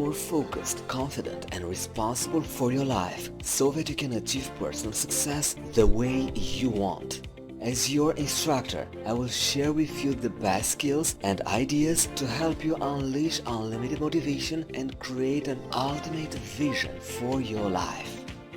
more focused, confident and responsible for your life so that you can achieve personal success the way you want. As your instructor, I will share with you the best skills and ideas to help you unleash unlimited motivation and create an ultimate vision for your life.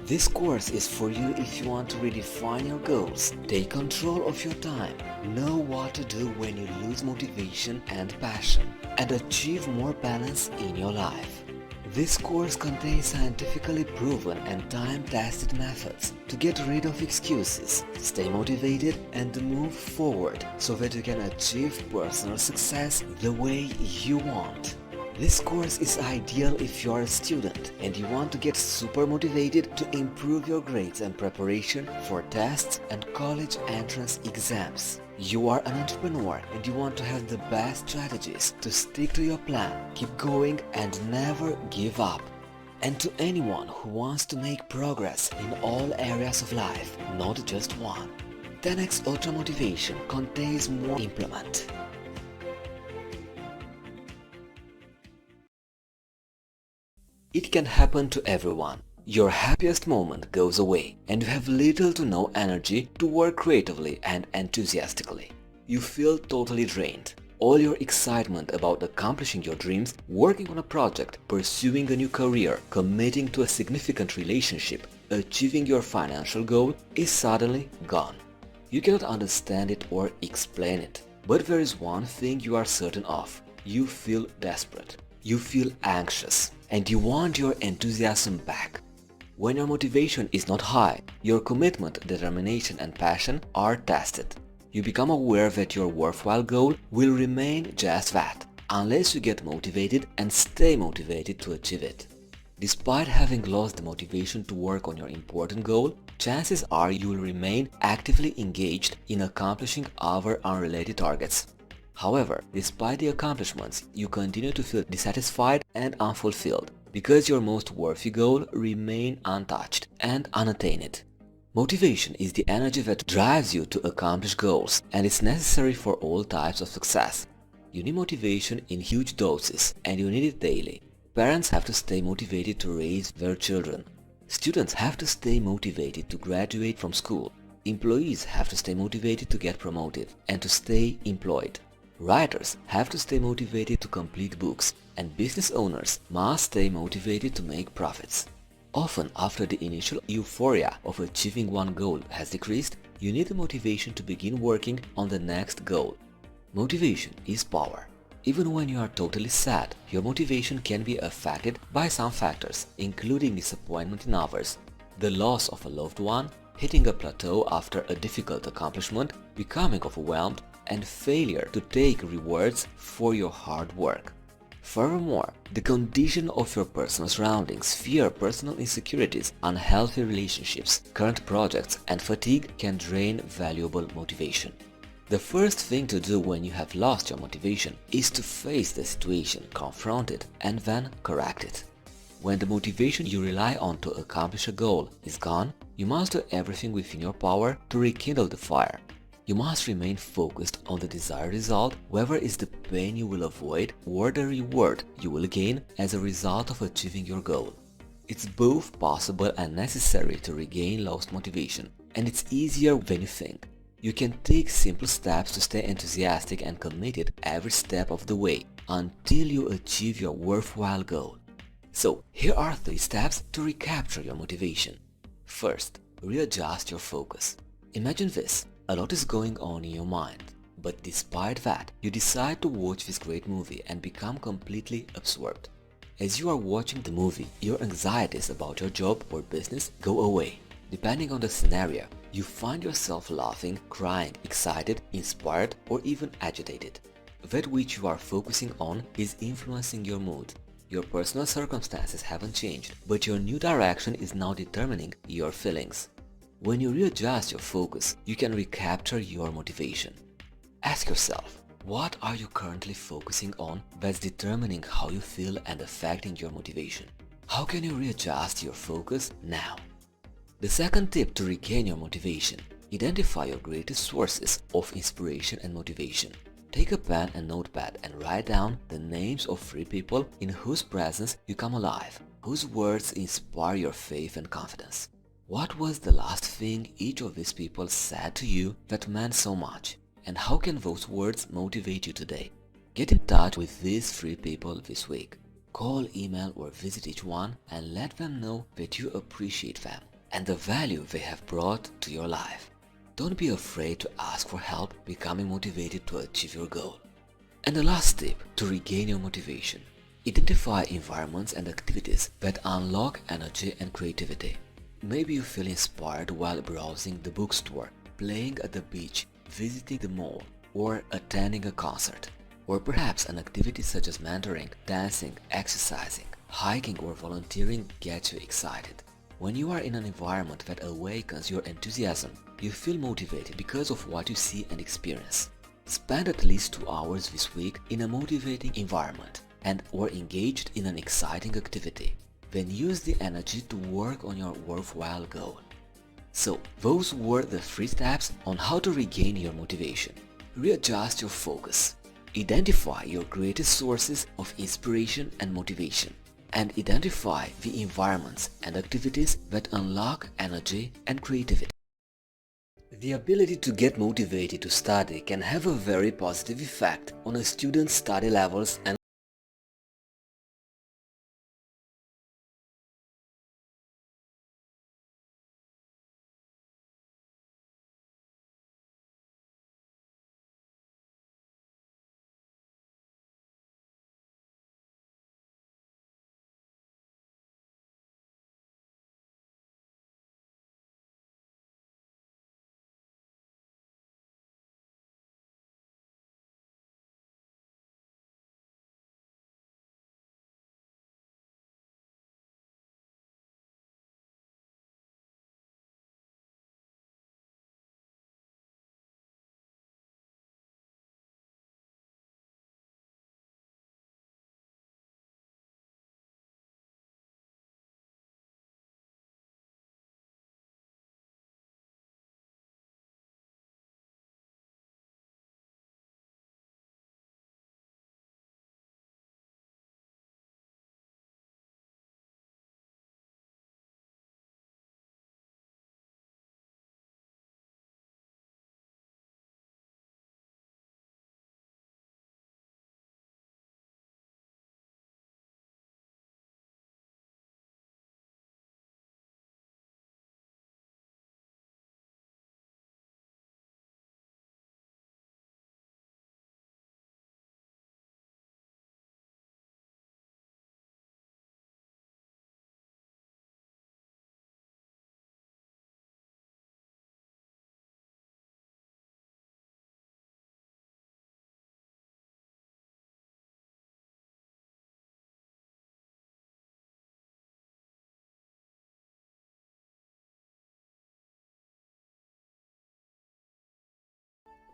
This course is for you if you want to redefine your goals, take control of your time, know what to do when you lose motivation and passion, and achieve more balance in your life. This course contains scientifically proven and time-tested methods to get rid of excuses, stay motivated and move forward so that you can achieve personal success the way you want. This course is ideal if you are a student and you want to get super motivated to improve your grades and preparation for tests and college entrance exams. You are an entrepreneur and you want to have the best strategies to stick to your plan, keep going and never give up. And to anyone who wants to make progress in all areas of life, not just one. 10x Ultra Motivation contains more implement. It can happen to everyone. Your happiest moment goes away and you have little to no energy to work creatively and enthusiastically. You feel totally drained. All your excitement about accomplishing your dreams, working on a project, pursuing a new career, committing to a significant relationship, achieving your financial goal is suddenly gone. You cannot understand it or explain it. But there is one thing you are certain of. You feel desperate. You feel anxious. And you want your enthusiasm back. When your motivation is not high, your commitment, determination and passion are tested. You become aware that your worthwhile goal will remain just that, unless you get motivated and stay motivated to achieve it. Despite having lost the motivation to work on your important goal, chances are you will remain actively engaged in accomplishing other unrelated targets. However, despite the accomplishments, you continue to feel dissatisfied and unfulfilled because your most worthy goal remains untouched and unattained. Motivation is the energy that drives you to accomplish goals and is necessary for all types of success. You need motivation in huge doses and you need it daily. Parents have to stay motivated to raise their children. Students have to stay motivated to graduate from school. Employees have to stay motivated to get promoted and to stay employed. Writers have to stay motivated to complete books, and business owners must stay motivated to make profits. Often after the initial euphoria of achieving one goal has decreased, you need the motivation to begin working on the next goal. Motivation is power. Even when you are totally sad, your motivation can be affected by some factors, including disappointment in others, the loss of a loved one, hitting a plateau after a difficult accomplishment, becoming overwhelmed, and failure to take rewards for your hard work. Furthermore, the condition of your personal surroundings, fear, personal insecurities, unhealthy relationships, current projects, and fatigue can drain valuable motivation. The first thing to do when you have lost your motivation is to face the situation, confront it, and then correct it. When the motivation you rely on to accomplish a goal is gone, you must do everything within your power to rekindle the fire. You must remain focused on the desired result, whether it's the pain you will avoid or the reward you will gain as a result of achieving your goal. It's both possible and necessary to regain lost motivation, and it's easier than you think. You can take simple steps to stay enthusiastic and committed every step of the way until you achieve your worthwhile goal. So, here are 3 steps to recapture your motivation. First, readjust your focus. Imagine this. A lot is going on in your mind, but despite that, you decide to watch this great movie and become completely absorbed. As you are watching the movie, your anxieties about your job or business go away. Depending on the scenario, you find yourself laughing, crying, excited, inspired, or even agitated. That which you are focusing on is influencing your mood. Your personal circumstances haven't changed, but your new direction is now determining your feelings. When you readjust your focus, you can recapture your motivation. Ask yourself, what are you currently focusing on that's determining how you feel and affecting your motivation? How can you readjust your focus now? The second tip to regain your motivation: identify your greatest sources of inspiration and motivation. Take a pen and notepad and write down the names of 3 people in whose presence you come alive, whose words inspire your faith and confidence. What was the last thing each of these people said to you that meant so much? And how can those words motivate you today? Get in touch with these 3 people this week. Call, email or visit each one and let them know that you appreciate them and the value they have brought to your life. Don't be afraid to ask for help becoming motivated to achieve your goal. And the last tip to regain your motivation. Identify environments and activities that unlock energy and creativity. Maybe you feel inspired while browsing the bookstore, playing at the beach, visiting the mall, or attending a concert. Or perhaps an activity such as mentoring, dancing, exercising, hiking or volunteering gets you excited. When you are in an environment that awakens your enthusiasm, you feel motivated because of what you see and experience. Spend at least 2 hours this week in a motivating environment or engaged in an exciting activity. Then use the energy to work on your worthwhile goal. So, those were the 3 steps on how to regain your motivation. Readjust your focus. Identify your greatest sources of inspiration and motivation. And identify the environments and activities that unlock energy and creativity. The ability to get motivated to study can have a very positive effect on a student's study levels and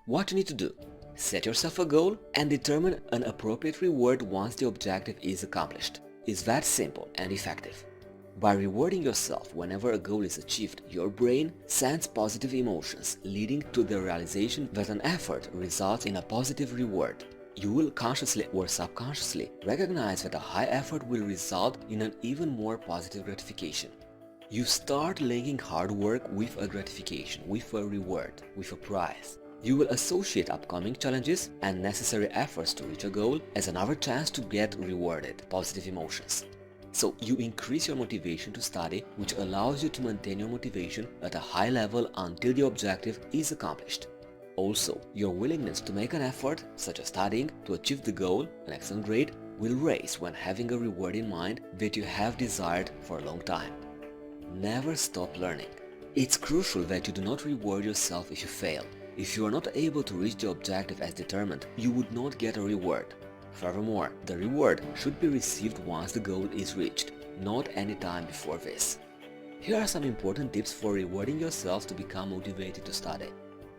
what you need to do. Set yourself a goal and determine an appropriate reward once the objective is accomplished. It's that simple and effective. By rewarding yourself whenever a goal is achieved, your brain sends positive emotions, leading to the realization that an effort results in a positive reward. You will consciously or subconsciously recognize that a high effort will result in an even more positive gratification. You start linking hard work with a gratification, with a reward, with a prize. You will associate upcoming challenges and necessary efforts to reach a goal as another chance to get rewarded, positive emotions. So you increase your motivation to study, which allows you to maintain your motivation at a high level until the objective is accomplished. Also, your willingness to make an effort, such as studying, to achieve the goal, an excellent grade, will raise when having a reward in mind that you have desired for a long time. Never stop learning. It's crucial that you do not reward yourself if you fail. If you are not able to reach the objective as determined, you would not get a reward. Furthermore, the reward should be received once the goal is reached, not any time before this. Here are some important tips for rewarding yourself to become motivated to study.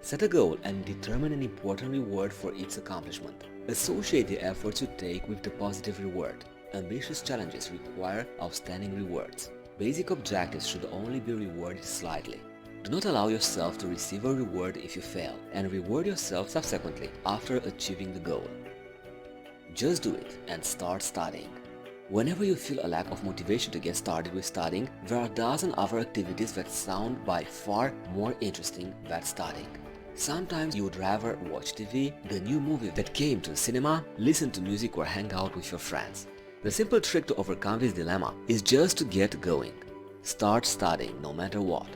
Set a goal and determine an important reward for its accomplishment. Associate the efforts you take with the positive reward. Ambitious challenges require outstanding rewards. Basic objectives should only be rewarded slightly. Do not allow yourself to receive a reward if you fail, and reward yourself subsequently after achieving the goal. Just do it and start studying. Whenever you feel a lack of motivation to get started with studying, there are a dozen other activities that sound by far more interesting than studying. Sometimes you would rather watch TV, the new movie that came to the cinema, listen to music or hang out with your friends. The simple trick to overcome this dilemma is just to get going. Start studying no matter what.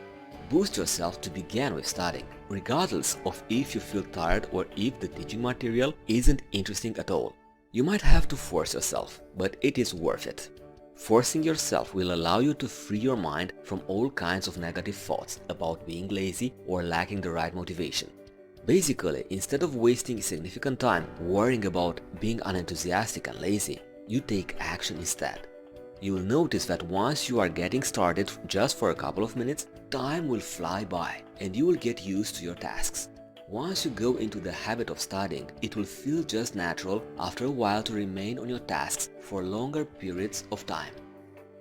Boost yourself to begin with studying, regardless of if you feel tired or if the teaching material isn't interesting at all. You might have to force yourself, but it is worth it. Forcing yourself will allow you to free your mind from all kinds of negative thoughts about being lazy or lacking the right motivation. Basically, instead of wasting significant time worrying about being unenthusiastic and lazy, you take action instead. You will notice that once you are getting started just for a couple of minutes, time will fly by and you will get used to your tasks. Once you go into the habit of studying, it will feel just natural after a while to remain on your tasks for longer periods of time.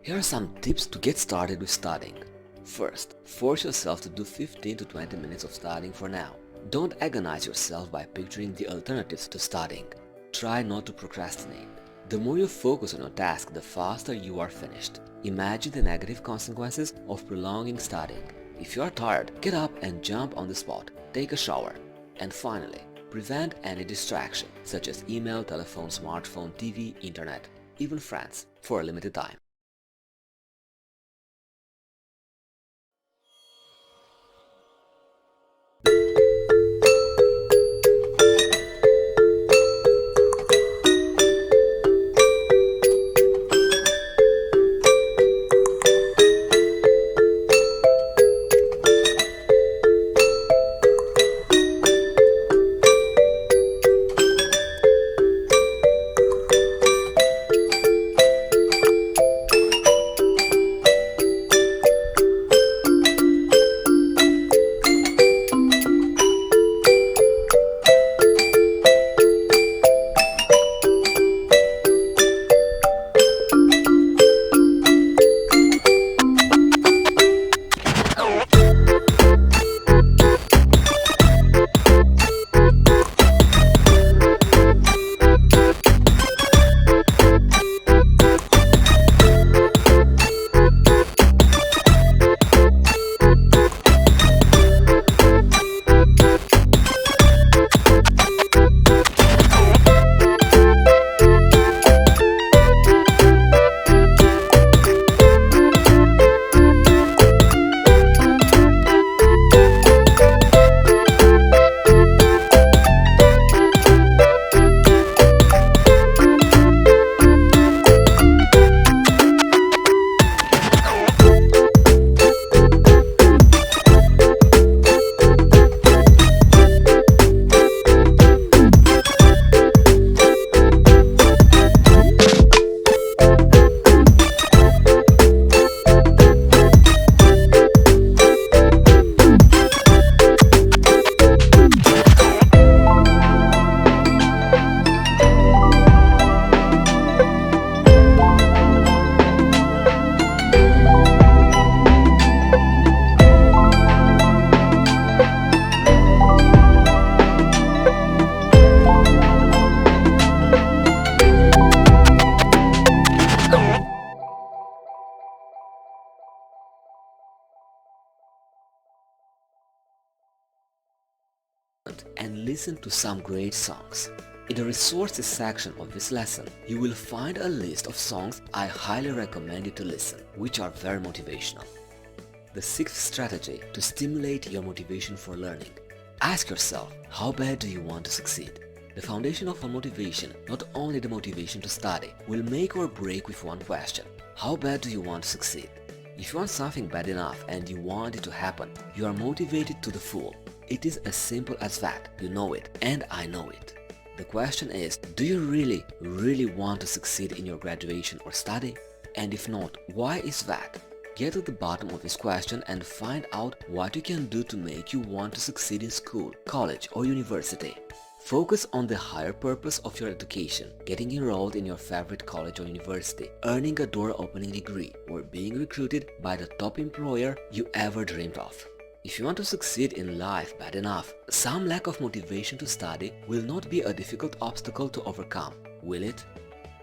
Here are some tips to get started with studying. First, force yourself to do 15 to 20 minutes of studying for now. Don't agonize yourself by picturing the alternatives to studying. Try not to procrastinate. The more you focus on your task, the faster you are finished. Imagine the negative consequences of prolonging studying. If you are tired, get up and jump on the spot. Take a shower. And finally, prevent any distraction, such as email, telephone, smartphone, TV, internet, even friends, for a limited time. And listen to some great songs. In the resources section of this lesson, you will find a list of songs I highly recommend you to listen, which are very motivational. The sixth strategy to stimulate your motivation for learning. Ask yourself, how bad do you want to succeed? The foundation of all motivation, not only the motivation to study, will make or break with one question. How bad do you want to succeed? If you want something bad enough and you want it to happen, you are motivated to the full. It is as simple as that. You know it, and I know it. The question is, do you really want to succeed in your graduation or study? And if not, why is that? Get to the bottom of this question and find out what you can do to make you want to succeed in school, college, or university. Focus on the higher purpose of your education, getting enrolled in your favorite college or university, earning a door-opening degree, or being recruited by the top employer you ever dreamed of. If you want to succeed in life bad enough, some lack of motivation to study will not be a difficult obstacle to overcome, will it?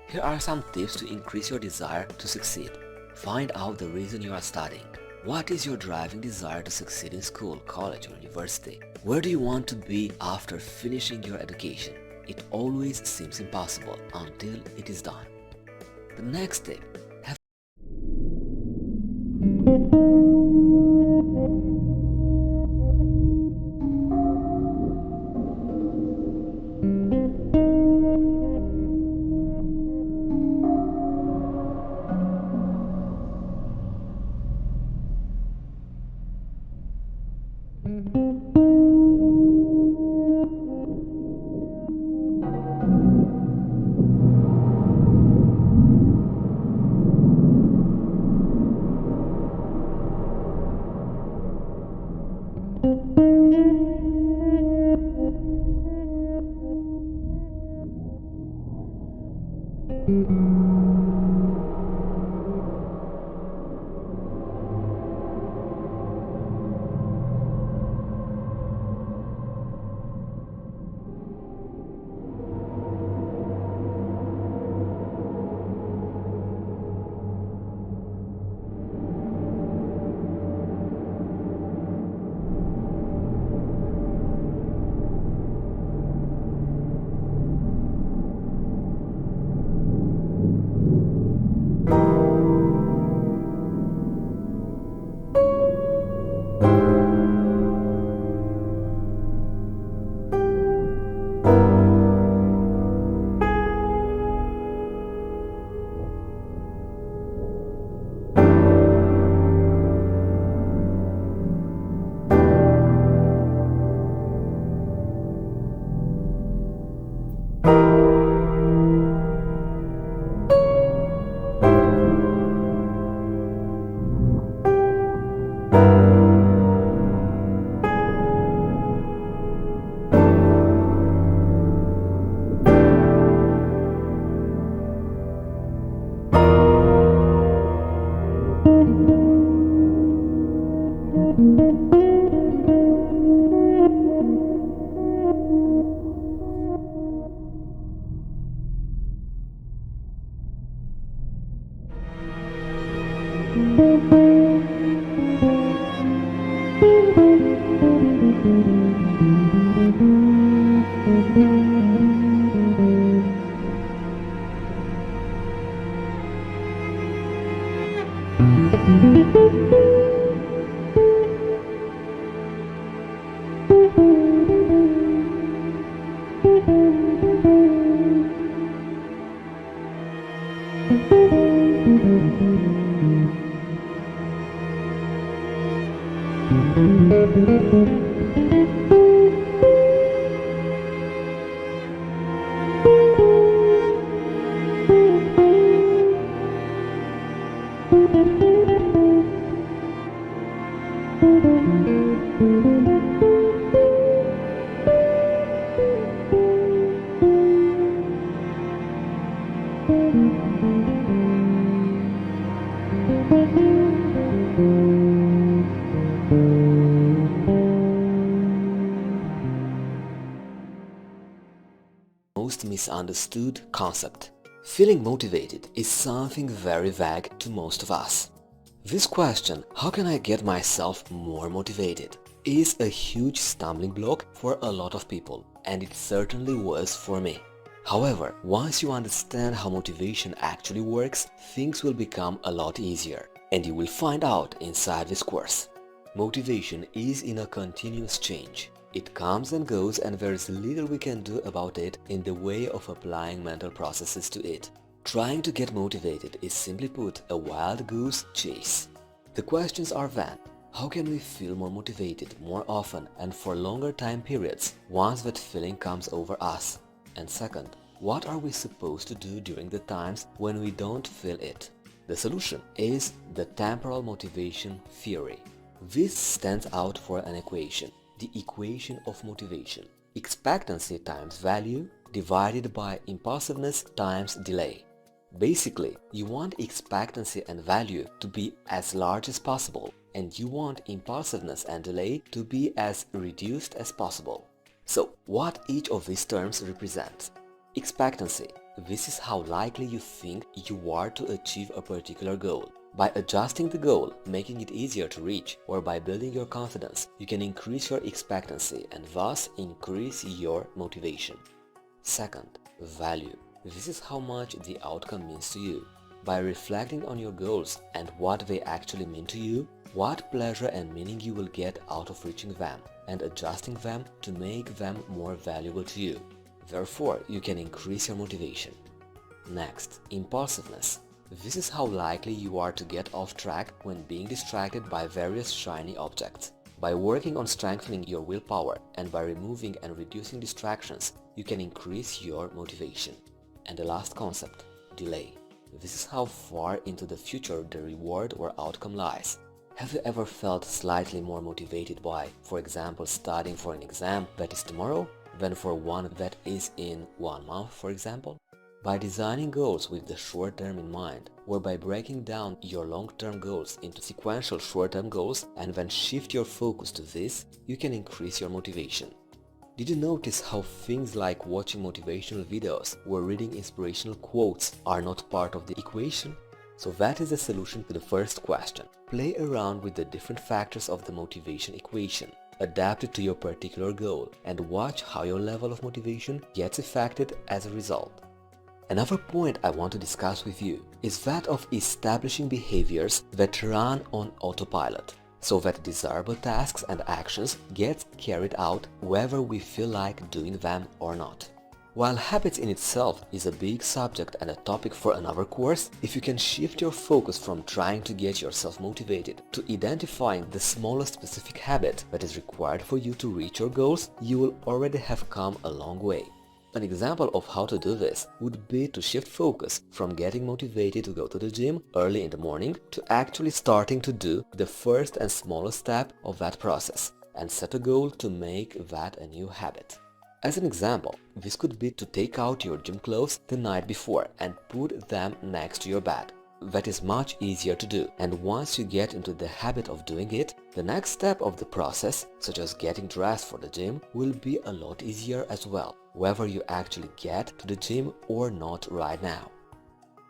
Here are some tips to increase your desire to succeed. Find out the reason you are studying. What is your driving desire to succeed in school, college or university? Where do you want to be after finishing your education? It always seems impossible until it is done. The next tip. Most misunderstood concept. Feeling motivated is something very vague to most of us. This question, how can I get myself more motivated, is a huge stumbling block for a lot of people, and it certainly was for me. However, once you understand how motivation actually works, things will become a lot easier, and you will find out inside this course. Motivation is in a continuous change. It comes and goes, and there is little we can do about it in the way of applying mental processes to it. Trying to get motivated is, simply put, a wild goose chase. The questions are then, how can we feel more motivated more often and for longer time periods once that feeling comes over us? And second, what are we supposed to do during the times when we don't feel it? The solution is the temporal motivation theory. This stands out for an equation. The equation of motivation. Expectancy times value divided by impulsiveness times delay. Basically, you want expectancy and value to be as large as possible, and you want impulsiveness and delay to be as reduced as possible. So, what each of these terms represents? Expectancy. This is how likely you think you are to achieve a particular goal. By adjusting the goal, making it easier to reach, or by building your confidence, you can increase your expectancy and thus increase your motivation. Second, value. This is how much the outcome means to you. By reflecting on your goals and what they actually mean to you, what pleasure and meaning you will get out of reaching them, and adjusting them to make them more valuable to you. Therefore, you can increase your motivation. Next, impulsiveness. This is how likely you are to get off track when being distracted by various shiny objects. By working on strengthening your willpower and by removing and reducing distractions, you can increase your motivation. And the last concept, delay. This is how far into the future the reward or outcome lies. Have you ever felt slightly more motivated by, for example, studying for an exam that is tomorrow than for one that is in 1 month, for example? By designing goals with the short term in mind, or by breaking down your long-term goals into sequential short-term goals and then shift your focus to this, you can increase your motivation. Did you notice how things like watching motivational videos or reading inspirational quotes are not part of the equation? So that is the solution to the first question. Play around with the different factors of the motivation equation, adapt it to your particular goal, and watch how your level of motivation gets affected as a result. Another point I want to discuss with you is that of establishing behaviors that run on autopilot, so that desirable tasks and actions get carried out whether we feel like doing them or not. While habits in itself is a big subject and a topic for another course, if you can shift your focus from trying to get yourself motivated to identifying the smallest specific habit that is required for you to reach your goals, you will already have come a long way. An example of how to do this would be to shift focus from getting motivated to go to the gym early in the morning to actually starting to do the first and smallest step of that process and set a goal to make that a new habit. As an example, this could be to take out your gym clothes the night before and put them next to your bed. That is much easier to do, and once you get into the habit of doing it, the next step of the process, such as getting dressed for the gym, will be a lot easier as well, whether you actually get to the gym or not right now.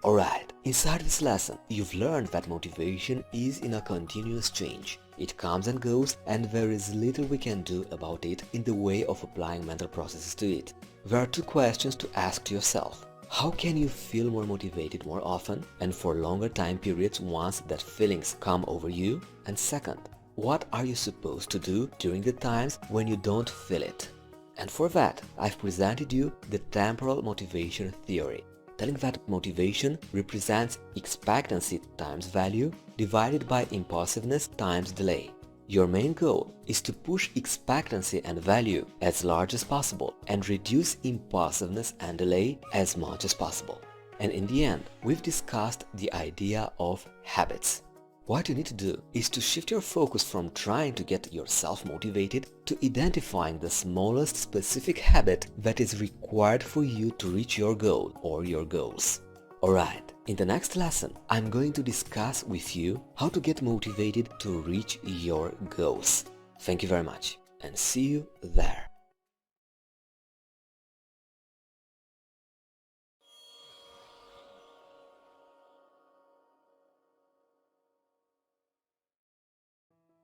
Alright, inside this lesson, you've learned that motivation is in a continuous change. It comes and goes, and there is little we can do about it in the way of applying mental processes to it. There are two questions to ask to yourself. How can you feel more motivated more often and for longer time periods once that feelings come over you? And second, what are you supposed to do during the times when you don't feel it? And for that, I've presented you the temporal motivation theory, telling that motivation represents expectancy times value divided by impulsiveness times delay. Your main goal is to push expectancy and value as large as possible and reduce impulsiveness and delay as much as possible. And in the end, we've discussed the idea of habits. What you need to do is to shift your focus from trying to get yourself motivated to identifying the smallest specific habit that is required for you to reach your goal or your goals. Alright, in the next lesson, I'm going to discuss with you how to get motivated to reach your goals. Thank you very much, and see you there.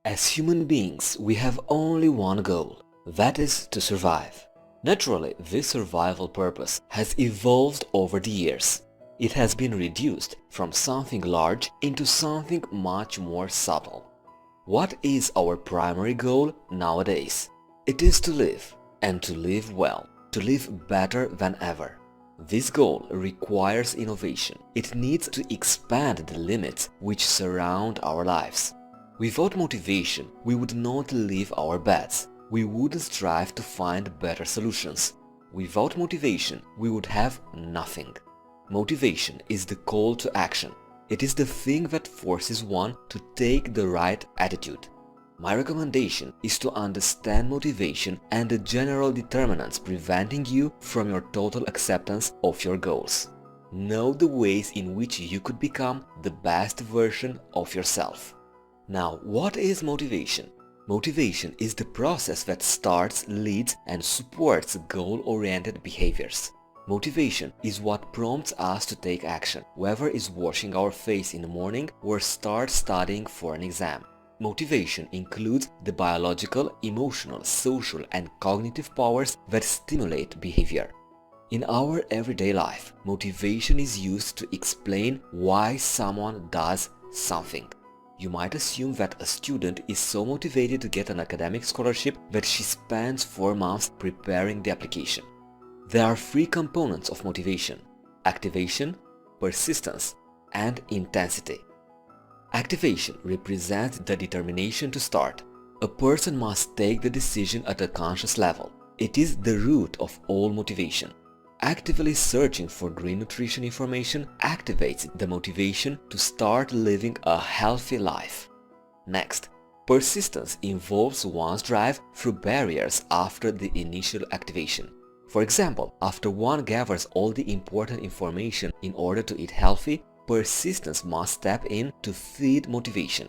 As human beings, we have only one goal, that is to survive. Naturally, this survival purpose has evolved over the years. It has been reduced from something large into something much more subtle. What is our primary goal nowadays? It is to live, and to live well, to live better than ever. This goal requires innovation. It needs to expand the limits which surround our lives. Without motivation, we would not leave our beds. We wouldn't strive to find better solutions. Without motivation, we would have nothing. Motivation is the call to action. It is the thing that forces one to take the right attitude. My recommendation is to understand motivation and the general determinants preventing you from your total acceptance of your goals. Know the ways in which you could become the best version of yourself. Now, what is motivation? Motivation is the process that starts, leads, and supports goal-oriented behaviors. Motivation is what prompts us to take action, whether it's washing our face in the morning or start studying for an exam. Motivation includes the biological, emotional, social, and cognitive powers that stimulate behavior. In our everyday life, motivation is used to explain why someone does something. You might assume that a student is so motivated to get an academic scholarship that she spends 4 months preparing the application. There are 3 components of motivation: activation, persistence, and intensity. Activation represents the determination to start. A person must take the decision at a conscious level. It is the root of all motivation. Actively searching for green nutrition information activates the motivation to start living a healthy life. Next, persistence involves one's drive through barriers after the initial activation. For example, after one gathers all the important information in order to eat healthy, persistence must step in to feed motivation.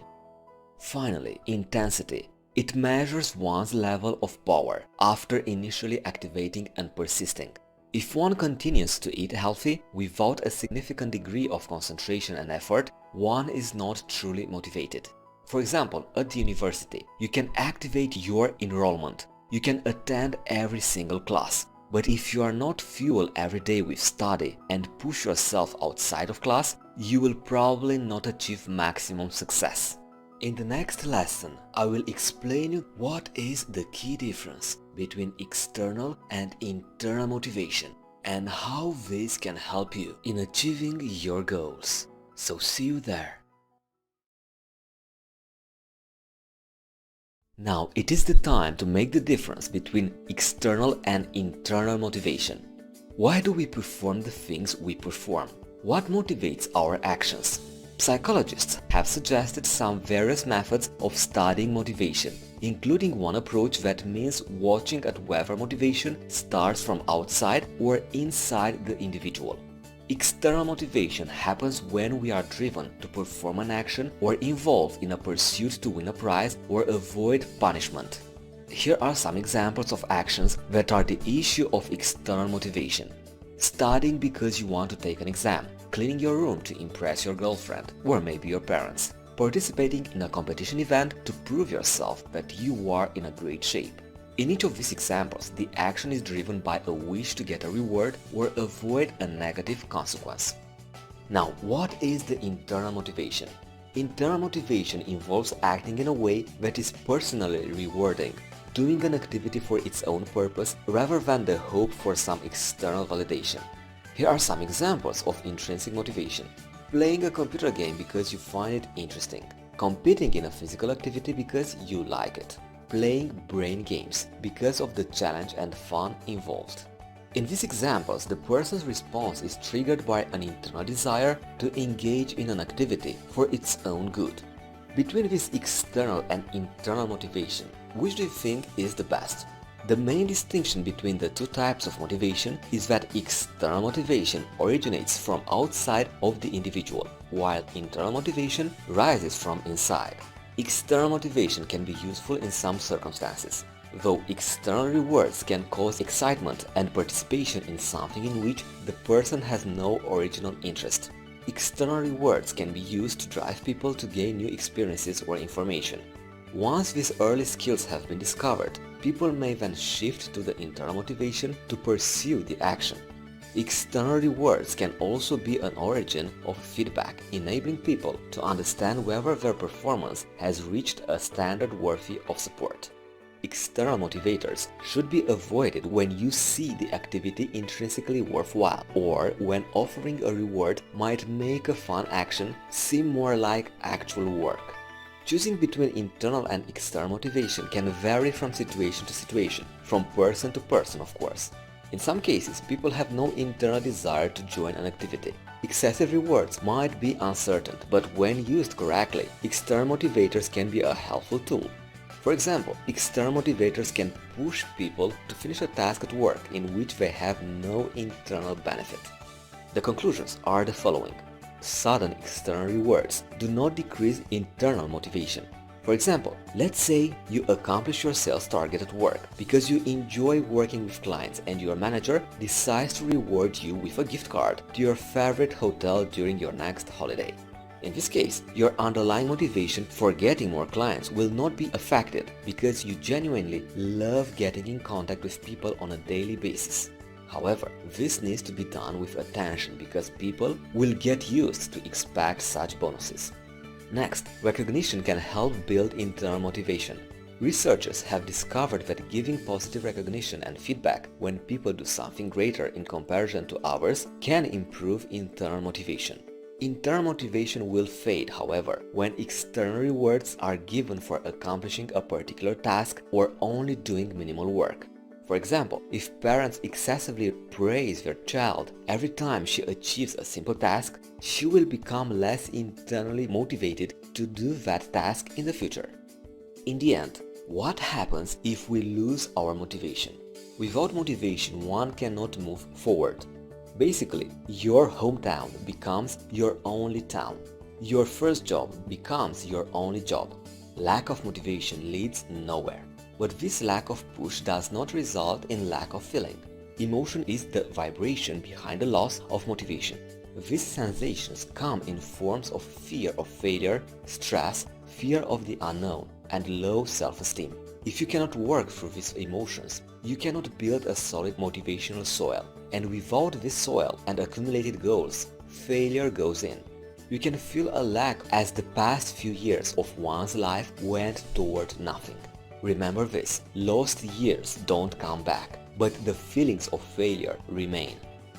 Finally, intensity. It measures one's level of power after initially activating and persisting. If one continues to eat healthy without a significant degree of concentration and effort, one is not truly motivated. For example, at the university, you can activate your enrollment. You can attend every single class. But if you are not fueled every day with study and push yourself outside of class, you will probably not achieve maximum success. In the next lesson, I will explain you what is the key difference between external and internal motivation and how this can help you in achieving your goals. So see you there. Now it is the time to make the difference between external and internal motivation. Why do we perform the things we perform? What motivates our actions? Psychologists have suggested some various methods of studying motivation, including one approach that means watching at whether motivation starts from outside or inside the individual. External motivation happens when we are driven to perform an action or involved in a pursuit to win a prize or avoid punishment. Here are some examples of actions that are the issue of external motivation. Studying because you want to take an exam, cleaning your room to impress your girlfriend or maybe your parents, participating in a competition event to prove yourself that you are in a great shape. In each of these examples, the action is driven by a wish to get a reward or avoid a negative consequence. Now, what is the internal motivation? Internal motivation involves acting in a way that is personally rewarding, doing an activity for its own purpose rather than the hope for some external validation. Here are some examples of intrinsic motivation. Playing a computer game because you find it interesting. Competing in a physical activity because you like it. Playing brain games because of the challenge and fun involved. In these examples, the person's response is triggered by an internal desire to engage in an activity for its own good. Between this external and internal motivation, which do you think is the best? The main distinction between the two types of motivation is that external motivation originates from outside of the individual, while internal motivation rises from inside. External motivation can be useful in some circumstances, though external rewards can cause excitement and participation in something in which the person has no original interest. External rewards can be used to drive people to gain new experiences or information. Once these early skills have been discovered, people may then shift to the internal motivation to pursue the action. External rewards can also be an origin of feedback, enabling people to understand whether their performance has reached a standard worthy of support. External motivators should be avoided when you see the activity intrinsically worthwhile, or when offering a reward might make a fun action seem more like actual work. Choosing between internal and external motivation can vary from situation to situation, from person to person, of course. In some cases, people have no internal desire to join an activity. Excessive rewards might be uncertain, but when used correctly, external motivators can be a helpful tool. For example, external motivators can push people to finish a task at work in which they have no internal benefit. The conclusions are the following. sudden external rewards do not decrease internal motivation. For example, let's say you accomplish your sales target at work because you enjoy working with clients and your manager decides to reward you with a gift card to your favorite hotel during your next holiday. In this case, your underlying motivation for getting more clients will not be affected because you genuinely love getting in contact with people on a daily basis. However, this needs to be done with attention because people will get used to expect such bonuses. Next, recognition can help build internal motivation. Researchers have discovered that giving positive recognition and feedback when people do something greater in comparison to others can improve internal motivation. Internal motivation will fade, however, when external rewards are given for accomplishing a particular task or only doing minimal work. For example, if parents excessively praise their child every time she achieves a simple task, she will become less internally motivated to do that task in the future. In the end, what happens if we lose our motivation? Without motivation, one cannot move forward. Basically, your hometown becomes your only town. Your first job becomes your only job. Lack of motivation leads nowhere. But this lack of push does not result in lack of feeling. Emotion is the vibration behind the loss of motivation. These sensations come in forms of fear of failure, stress, fear of the unknown, and low self-esteem. If you cannot work through these emotions, you cannot build a solid motivational soil. And without this soil and accumulated goals, failure goes in. You can feel a lack as the past few years of one's life went toward nothing. Remember this, lost years don't come back, but the feelings of failure remain.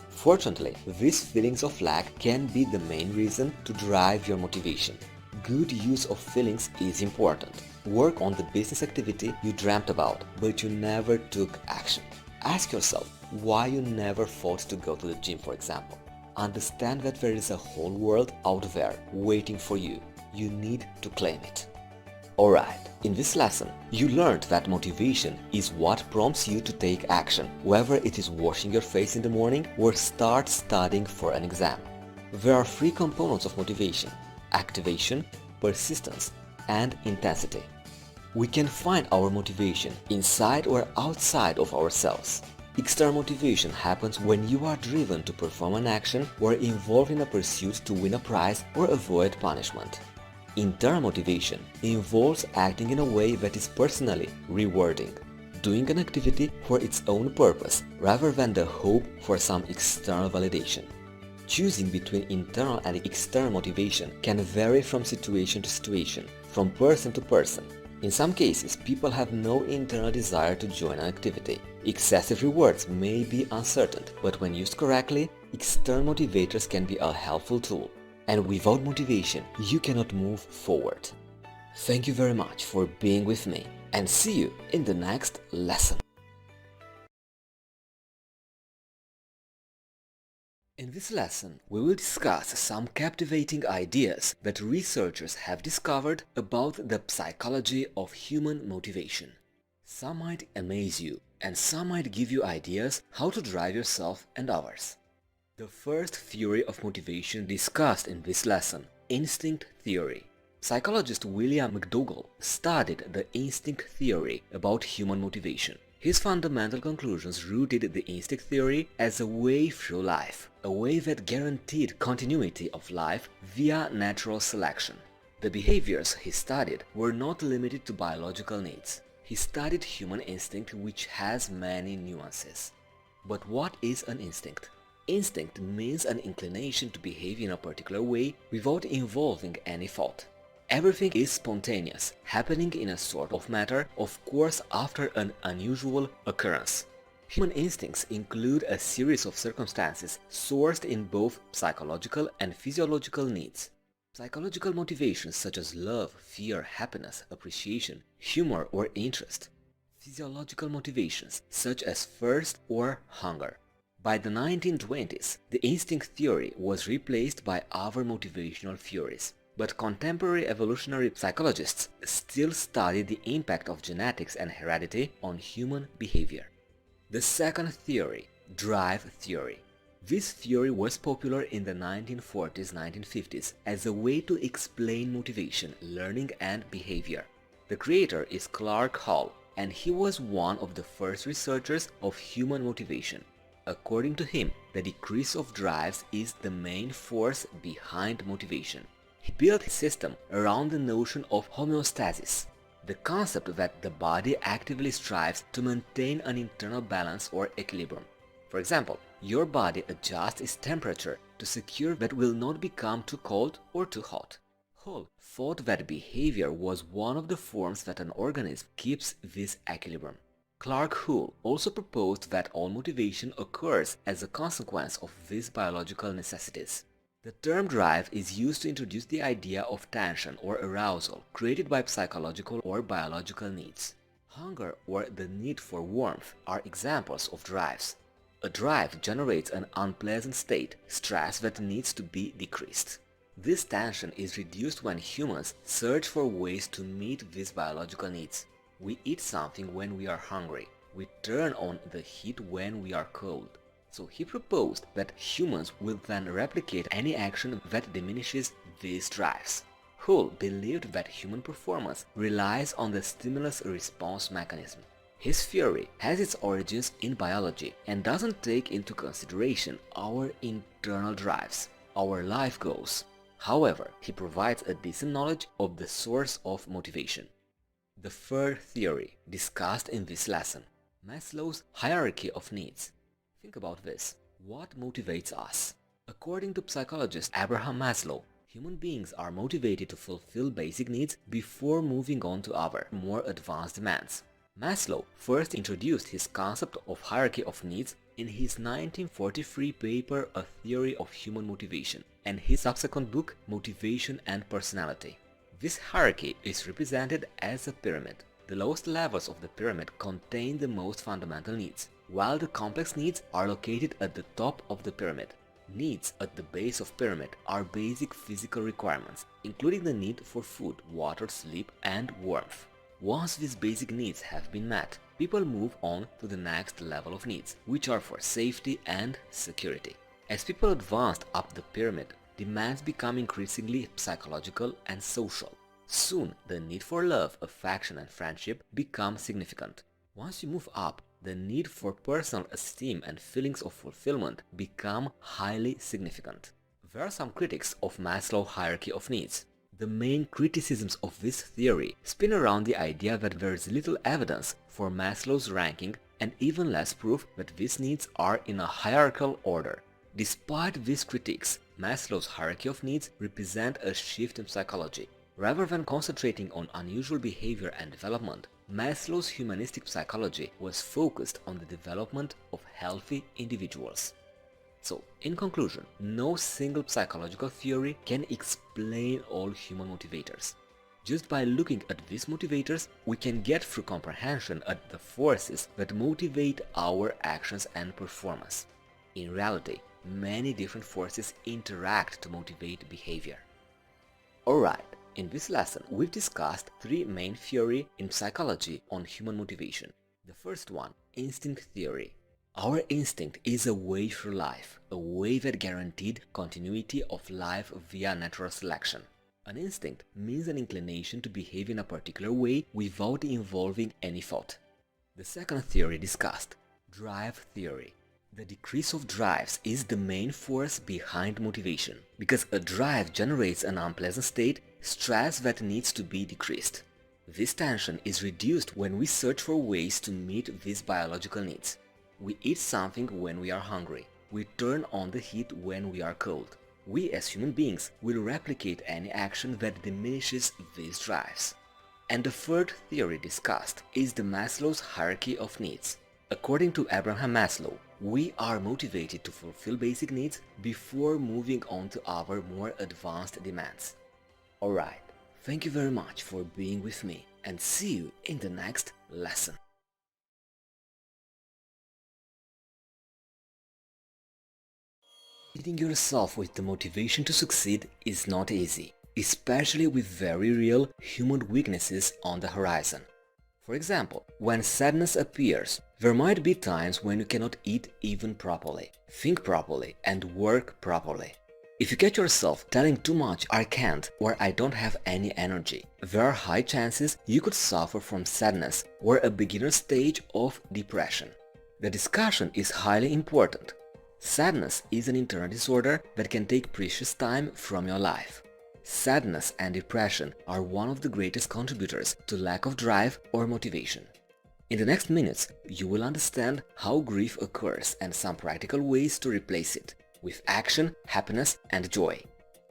Fortunately, these feelings of lack can be the main reason to drive your motivation. Good use of feelings is important. Work on the business activity you dreamt about, but you never took action. Ask yourself why you never thought to go to the gym, for example. Understand that there is a whole world out there waiting for you. You need to claim it. Alright, in this lesson, you learned that motivation is what prompts you to take action, whether it is washing your face in the morning or start studying for an exam. There are three components of motivation: activation, persistence, and intensity. We can find our motivation inside or outside of ourselves. External motivation happens when you are driven to perform an action or involved in a pursuit to win a prize or avoid punishment. Internal motivation involves acting in a way that is personally rewarding, doing an activity for its own purpose rather than the hope for some external validation. Choosing between internal and external motivation can vary from situation to situation, from person to person. In some cases, people have no internal desire to join an activity. Excessive rewards may be uncertain, but when used correctly, external motivators can be a helpful tool. And without motivation, you cannot move forward. Thank you very much for being with me, and see you in the next lesson. In this lesson, we will discuss some captivating ideas that researchers have discovered about the psychology of human motivation. Some might amaze you, and some might give you ideas how to drive yourself and others. The first theory of motivation discussed in this lesson, instinct theory. Psychologist William McDougall studied the instinct theory about human motivation. His fundamental conclusions rooted the instinct theory as a way through life, a way that guaranteed continuity of life via natural selection. The behaviors he studied were not limited to biological needs. He studied human instinct, which has many nuances. But what is an instinct? Instinct means an inclination to behave in a particular way without involving any thought. Everything is spontaneous, happening in a sort of matter, of course after an unusual occurrence. Human instincts include a series of circumstances sourced in both psychological and physiological needs. Psychological motivations such as love, fear, happiness, appreciation, humor or interest. Physiological motivations such as thirst or hunger. By the 1920s, the instinct theory was replaced by other motivational theories. But contemporary evolutionary psychologists still study the impact of genetics and heredity on human behavior. The second theory, drive theory. This theory was popular in the 1940s-1950s as a way to explain motivation, learning and behavior. The creator is Clark Hall, and he was one of the first researchers of human motivation. According to him, the decrease of drives is the main force behind motivation. He built his system around the notion of homeostasis, the concept that the body actively strives to maintain an internal balance or equilibrium. For example, your body adjusts its temperature to secure that it will not become too cold or too hot. Hall thought that behavior was one of the forms that an organism keeps this equilibrium. Clark Hull also proposed that all motivation occurs as a consequence of these biological necessities. The term drive is used to introduce the idea of tension or arousal created by psychological or biological needs. Hunger or the need for warmth are examples of drives. A drive generates an unpleasant state, stress that needs to be decreased. This tension is reduced when humans search for ways to meet these biological needs. We eat something when we are hungry. We turn on the heat when we are cold. So he proposed that humans will then replicate any action that diminishes these drives. Hull believed that human performance relies on the stimulus-response mechanism. His theory has its origins in biology and doesn't take into consideration our internal drives, our life goals. However, he provides a decent knowledge of the source of motivation. The third theory discussed in this lesson, Maslow's hierarchy of needs. Think about this. What motivates us? According to psychologist Abraham Maslow, human beings are motivated to fulfill basic needs before moving on to other, more advanced demands. Maslow first introduced his concept of hierarchy of needs in his 1943 paper A Theory of Human Motivation and his subsequent book Motivation and Personality. This hierarchy is represented as a pyramid. The lowest levels of the pyramid contain the most fundamental needs, while the complex needs are located at the top of the pyramid. Needs at the base of pyramid are basic physical requirements, including the need for food, water, sleep, and warmth. Once these basic needs have been met, people move on to the next level of needs, which are for safety and security. As people advanced up the pyramid, demands become increasingly psychological and social. Soon, the need for love, affection, and friendship become significant. Once you move up, the need for personal esteem and feelings of fulfillment become highly significant. There are some critics of Maslow's hierarchy of needs. The main criticisms of this theory spin around the idea that there is little evidence for Maslow's ranking and even less proof that these needs are in a hierarchical order. Despite these critiques, Maslow's hierarchy of needs represent a shift in psychology. Rather than concentrating on unusual behavior and development, Maslow's humanistic psychology was focused on the development of healthy individuals. So, in conclusion, no single psychological theory can explain all human motivators. Just by looking at these motivators, we can get through comprehension at the forces that motivate our actions and performance. In reality, many different forces interact to motivate behavior. Alright, in this lesson we've discussed three main theories in psychology on human motivation. The first one, instinct theory. Our instinct is a way through life, a way that guaranteed continuity of life via natural selection. An instinct means an inclination to behave in a particular way without involving any thought. The second theory discussed, drive theory. The decrease of drives is the main force behind motivation, because a drive generates an unpleasant state, stress that needs to be decreased. This tension is reduced when we search for ways to meet these biological needs. We eat something when we are hungry. We turn on the heat when we are cold. We as human beings will replicate any action that diminishes these drives. And the third theory discussed is the Maslow's hierarchy of needs. According to Abraham Maslow, we are motivated to fulfill basic needs before moving on to other more advanced demands. Alright, thank you very much for being with me and see you in the next lesson. Feeding yourself with the motivation to succeed is not easy, especially with very real human weaknesses on the horizon. For example, when sadness appears, there might be times when you cannot eat even properly, think properly, and work properly. If you catch yourself telling too much "I can't" or "I don't have any energy," there are high chances you could suffer from sadness or a beginner stage of depression. The discussion is highly important. Sadness is an internal disorder that can take precious time from your life. Sadness and depression are one of the greatest contributors to lack of drive or motivation. In the next minutes, you will understand how grief occurs and some practical ways to replace it with action, happiness, and joy.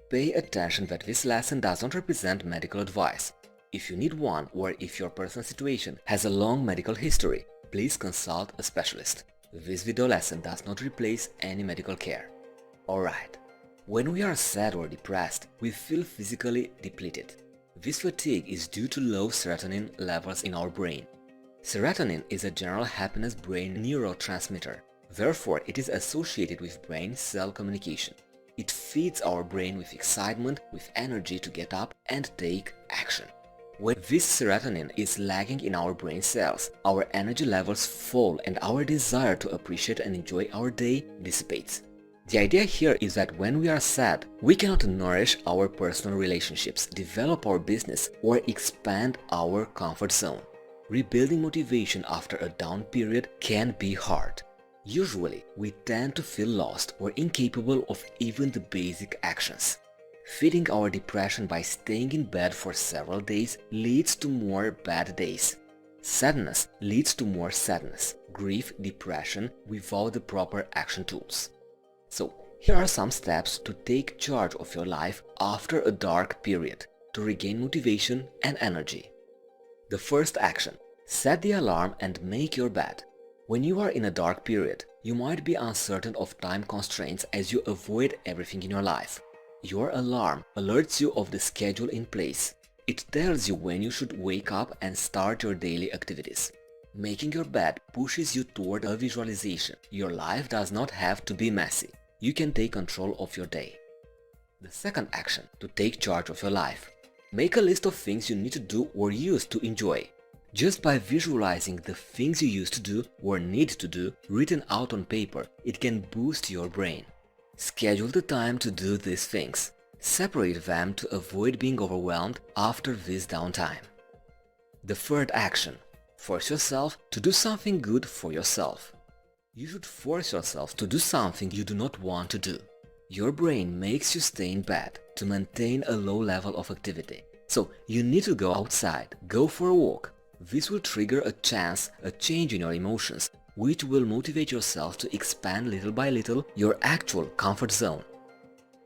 Pay attention that this lesson does not represent medical advice. If you need one or if your personal situation has a long medical history, please consult a specialist. This video lesson does not replace any medical care. Alright. When we are sad or depressed, we feel physically depleted. This fatigue is due to low serotonin levels in our brain. Serotonin is a general happiness brain neurotransmitter. Therefore, it is associated with brain cell communication. It feeds our brain with excitement, with energy to get up and take action. When this serotonin is lagging in our brain cells, our energy levels fall and our desire to appreciate and enjoy our day dissipates. The idea here is that when we are sad, we cannot nourish our personal relationships, develop our business, or expand our comfort zone. Rebuilding motivation after a down period can be hard. Usually, we tend to feel lost or incapable of even the basic actions. Feeding our depression by staying in bed for several days leads to more bad days. Sadness leads to more sadness, grief, depression without the proper action tools. So, here are some steps to take charge of your life after a dark period to regain motivation and energy. The first action: set the alarm and make your bed. When you are in a dark period, you might be uncertain of time constraints as you avoid everything in your life. Your alarm alerts you of the schedule in place. It tells you when you should wake up and start your daily activities. Making your bed pushes you toward a visualization. Your life does not have to be messy. You can take control of your day. The second action to take charge of your life: make a list of things you need to do or used to enjoy. Just by visualizing the things you used to do or need to do written out on paper, it can boost your brain. Schedule the time to do these things. Separate them to avoid being overwhelmed after this downtime. The third action: force yourself to do something good for yourself. You should force yourself to do something you do not want to do. Your brain makes you stay in bed to maintain a low level of activity. So you need to go outside, go for a walk. This will trigger a change in your emotions, which will motivate yourself to expand little by little your actual comfort zone.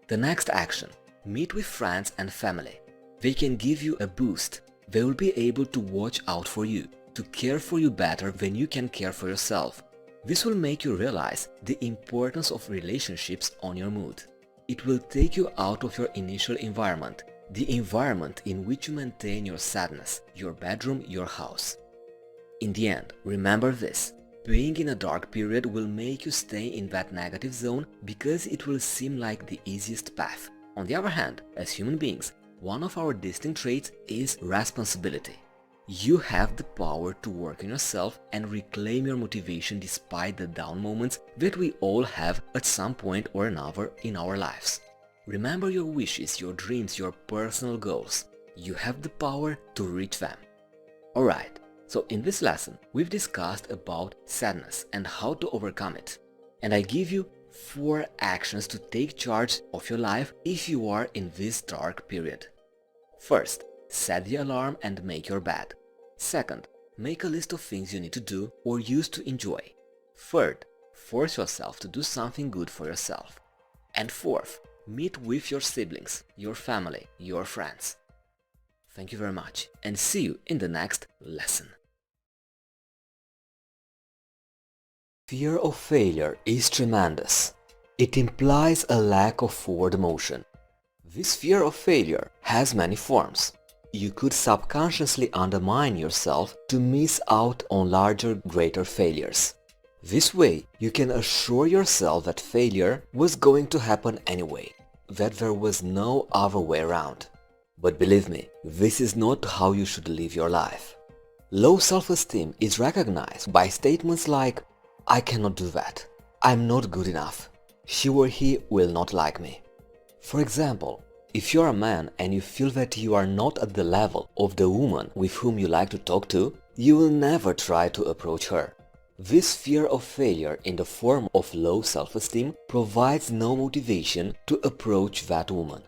The next action: meet with friends and family. They can give you a boost. They will be able to watch out for you, to care for you better than you can care for yourself. This will make you realize the importance of relationships on your mood. It will take you out of your initial environment, the environment in which you maintain your sadness, your bedroom, your house. In the end, remember this: being in a dark period will make you stay in that negative zone because it will seem like the easiest path. On the other hand, as human beings, one of our distinct traits is responsibility. You have the power to work on yourself and reclaim your motivation despite the down moments that we all have at some point or another in our lives. Remember your wishes, your dreams, your personal goals. You have the power to reach them. Alright, so in this lesson, we've discussed about sadness and how to overcome it. And I give you 4 actions to take charge of your life if you are in this dark period. First, set the alarm and make your bed. Second, make a list of things you need to do or used to enjoy. Third, force yourself to do something good for yourself. And fourth, meet with your siblings, your family, your friends. Thank you very much and see you in the next lesson. Fear of failure is tremendous. It implies a lack of forward motion. This fear of failure has many forms. You could subconsciously undermine yourself to miss out on larger, greater failures. This way, you can assure yourself that failure was going to happen anyway, that there was no other way around. But believe me, this is not how you should live your life. Low self-esteem is recognized by statements like, "I cannot do that," "I'm not good enough," "she or he will not like me." For example, if you're a man and you feel that you are not at the level of the woman with whom you like to talk to, you will never try to approach her. This fear of failure in the form of low self-esteem provides no motivation to approach that woman.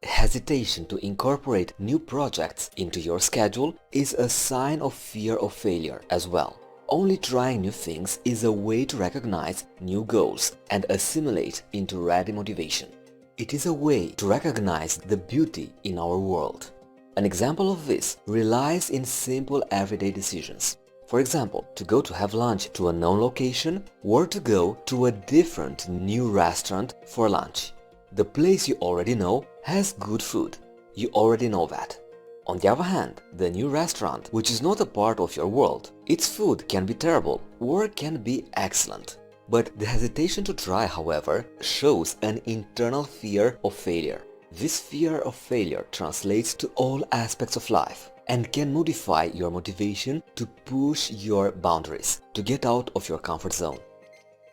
Hesitation to incorporate new projects into your schedule is a sign of fear of failure as well. Only trying new things is a way to recognize new goals and assimilate into ready motivation. It is a way to recognize the beauty in our world. An example of this relies in simple everyday decisions. For example, to go to have lunch to a known location or to go to a different new restaurant for lunch. The place you already know has good food. You already know that. On the other hand, the new restaurant, which is not a part of your world, its food can be terrible or can be excellent. But the hesitation to try, however, shows an internal fear of failure. This fear of failure translates to all aspects of life and can modify your motivation to push your boundaries, to get out of your comfort zone.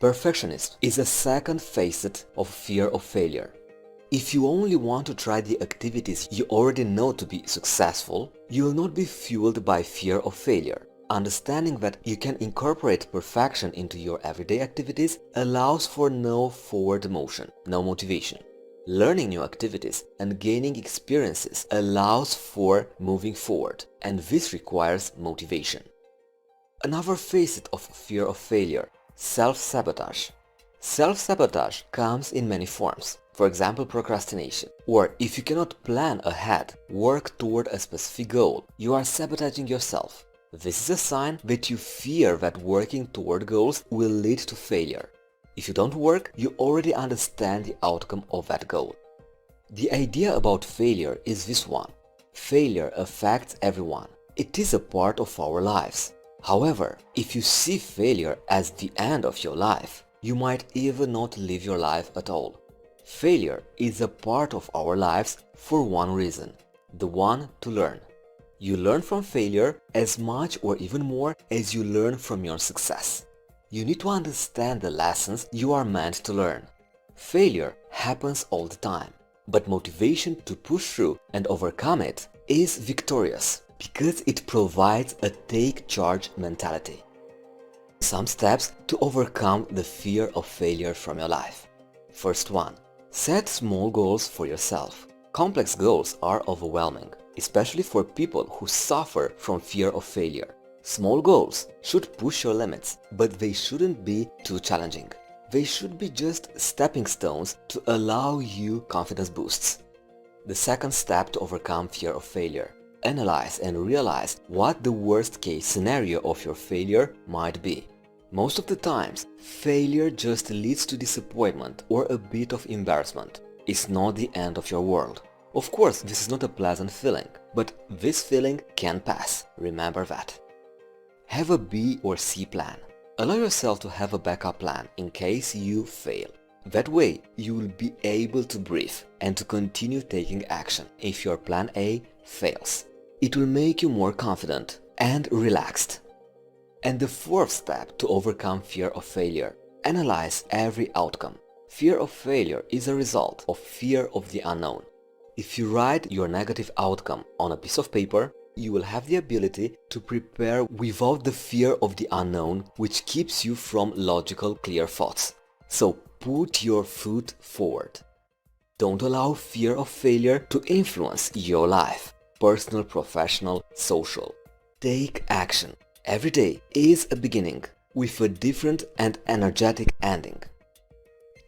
Perfectionism is a second facet of fear of failure. If you only want to try the activities you already know to be successful, you will not be fueled by fear of failure. Understanding that you can incorporate perfection into your everyday activities allows for no forward motion, no motivation. Learning new activities and gaining experiences allows for moving forward, and this requires motivation. Another facet of fear of failure: self-sabotage. Self-sabotage comes in many forms. For example, procrastination. Or if you cannot plan ahead, work toward a specific goal, you are sabotaging yourself. This is a sign that you fear that working toward goals will lead to failure. If you don't work, you already understand the outcome of that goal. The idea about failure is this one: failure affects everyone. It is a part of our lives. However, if you see failure as the end of your life, you might even not live your life at all. Failure is a part of our lives for one reason: the one to learn. You learn from failure as much or even more as you learn from your success. You need to understand the lessons you are meant to learn. Failure happens all the time, but motivation to push through and overcome it is victorious because it provides a take-charge mentality. Some steps to overcome the fear of failure from your life. First one, set small goals for yourself. Complex goals are overwhelming, especially for people who suffer from fear of failure. Small goals should push your limits, but they shouldn't be too challenging. They should be just stepping stones to allow you confidence boosts. The second step to overcome fear of failure: analyze and realize what the worst case scenario of your failure might be. Most of the times, failure just leads to disappointment or a bit of embarrassment. It's not the end of your world. Of course, this is not a pleasant feeling, but this feeling can pass. Remember that. Have a B or C plan. Allow yourself to have a backup plan in case you fail. That way, you will be able to breathe and to continue taking action if your plan A fails. It will make you more confident and relaxed. And the fourth step to overcome fear of failure: analyze every outcome. Fear of failure is a result of fear of the unknown. If you write your negative outcome on a piece of paper, you will have the ability to prepare without the fear of the unknown, which keeps you from logical, clear thoughts. So put your foot forward. Don't allow fear of failure to influence your life, personal, professional, social. Take action. Every day is a beginning with a different and energetic ending.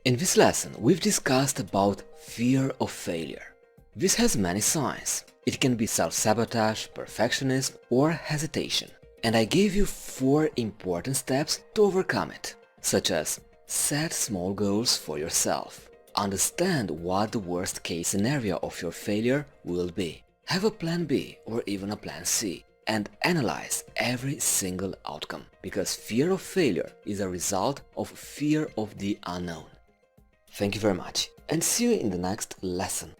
In this lesson, we've discussed about fear of failure. This has many signs. It can be self-sabotage, perfectionism, or hesitation. And I gave you 4 important steps to overcome it, such as: set small goals for yourself. Understand what the worst case scenario of your failure will be. Have a plan B or even a plan C. And analyze every single outcome, because fear of failure is a result of fear of the unknown. Thank you very much, and see you in the next lesson.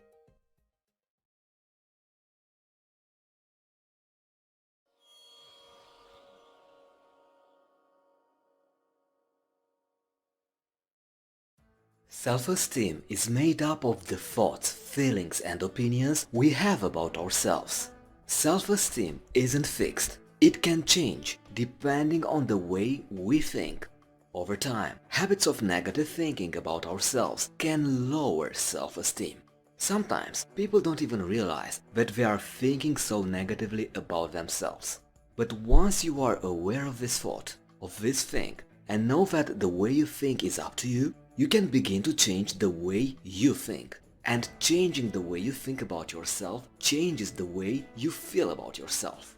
Self-esteem is made up of the thoughts, feelings and opinions we have about ourselves. Self-esteem isn't fixed. It can change depending on the way we think. Over time, habits of negative thinking about ourselves can lower self-esteem. Sometimes people don't even realize that they are thinking so negatively about themselves. But once you are aware of this thought, of this thing, and know that the way you think is up to you, you can begin to change the way you think. And changing the way you think about yourself changes the way you feel about yourself.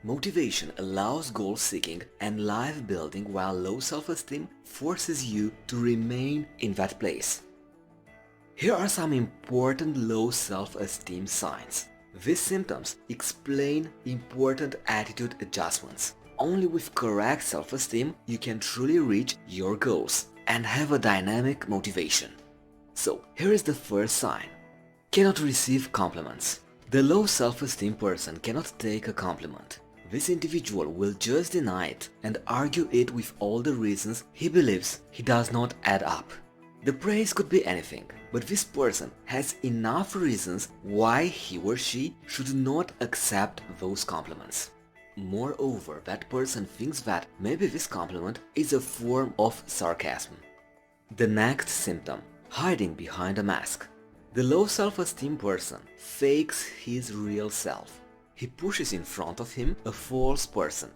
Motivation allows goal seeking and life building, while low self-esteem forces you to remain in that place. Here are some important low self-esteem signs. These symptoms explain important attitude adjustments. Only with correct self-esteem you can truly reach your goals and have a dynamic motivation. So, here is the first sign. Cannot receive compliments. The low self-esteem person cannot take a compliment. This individual will just deny it and argue it with all the reasons he believes he does not add up. The praise could be anything, but this person has enough reasons why he or she should not accept those compliments. Moreover, that person thinks that maybe this compliment is a form of sarcasm. The next symptom, hiding behind a mask. The low self-esteem person fakes his real self. He pushes in front of him a false person.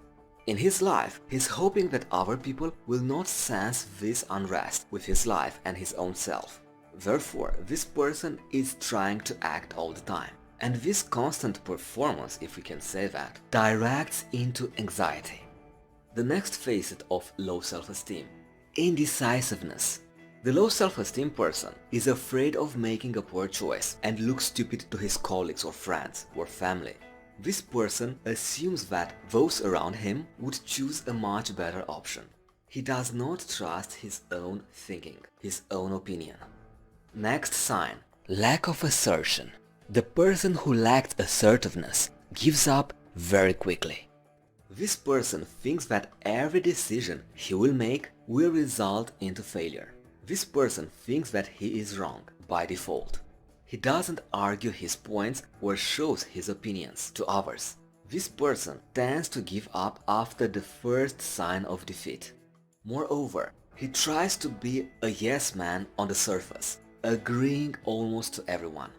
In his life, he's hoping that other people will not sense this unrest with his life and his own self. Therefore, this person is trying to act all the time. And this constant performance, if we can say that, directs into anxiety. The next facet of low self-esteem, indecisiveness. The low self-esteem person is afraid of making a poor choice and looks stupid to his colleagues or friends or family. This person assumes that those around him would choose a much better option. He does not trust his own thinking, his own opinion. Next sign, lack of assertion. The person who lacks assertiveness gives up very quickly. This person thinks that every decision he will make will result into failure. This person thinks that he is wrong by default. He doesn't argue his points or shows his opinions to others. This person tends to give up after the first sign of defeat. Moreover, he tries to be a yes man on the surface, agreeing almost to everyone.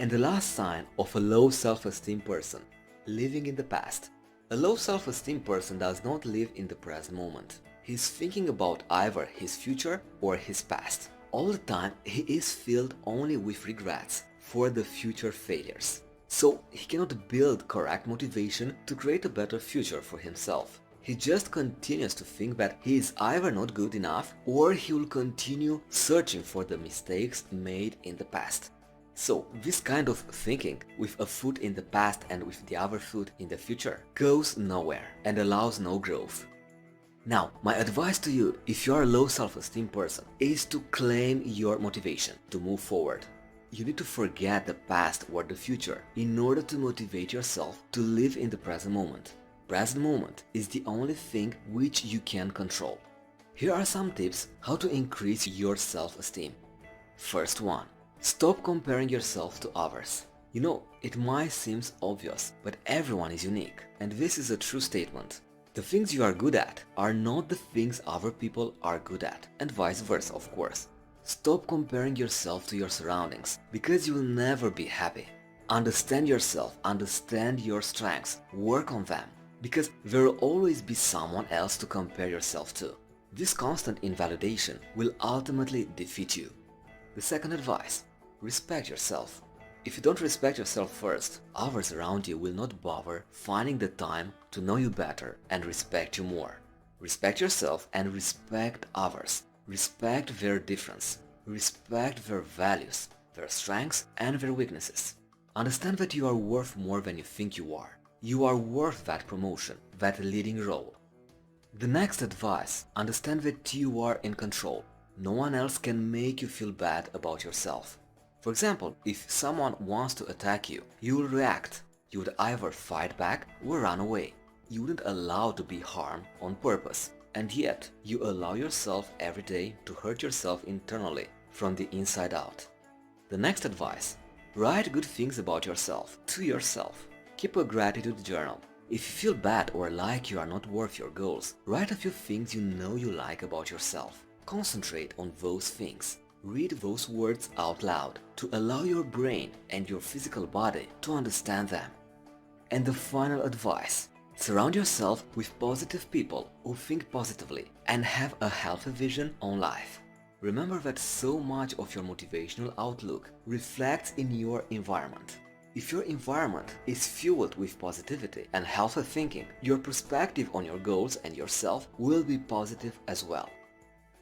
And the last sign of a low self-esteem person, living in the past. A low self-esteem person does not live in the present moment. He is thinking about either his future or his past. All the time he is filled only with regrets for the future failures. So he cannot build correct motivation to create a better future for himself. He just continues to think that he is either not good enough or he will continue searching for the mistakes made in the past. So this kind of thinking, with a foot in the past and with the other foot in the future, goes nowhere and allows no growth. Now, my advice to you, if you are a low self-esteem person, is to claim your motivation to move forward. You need to forget the past or the future in order to motivate yourself to live in the present moment. Present moment is the only thing which you can control. Here are some tips how to increase your self-esteem. First one, stop comparing yourself to others. You know, it might seem obvious, but everyone is unique, and this is a true statement. The things you are good at are not the things other people are good at, and vice versa, of course. Stop comparing yourself to your surroundings, because you will never be happy. Understand yourself, understand your strengths, work on them, because there will always be someone else to compare yourself to. This constant invalidation will ultimately defeat you. The second advice, respect yourself. If you don't respect yourself first, others around you will not bother finding the time to know you better and respect you more. Respect yourself and respect others. Respect their difference. Respect their values, their strengths and their weaknesses. Understand that you are worth more than you think you are. You are worth that promotion, that leading role. The next advice, understand that you are in control. No one else can make you feel bad about yourself. For example, if someone wants to attack you, you will react. You would either fight back or run away. You wouldn't allow to be harmed on purpose. And yet, you allow yourself every day to hurt yourself internally from the inside out. The next advice: write good things about yourself to yourself. Keep a gratitude journal. If you feel bad or like you are not worth your goals, write a few things you know you like about yourself. Concentrate on those things. Read those words out loud to allow your brain and your physical body to understand them. And the final advice: surround yourself with positive people who think positively and have a healthy vision on life. Remember that so much of your motivational outlook reflects in your environment. If your environment is fueled with positivity and healthy thinking, your perspective on your goals and yourself will be positive as well.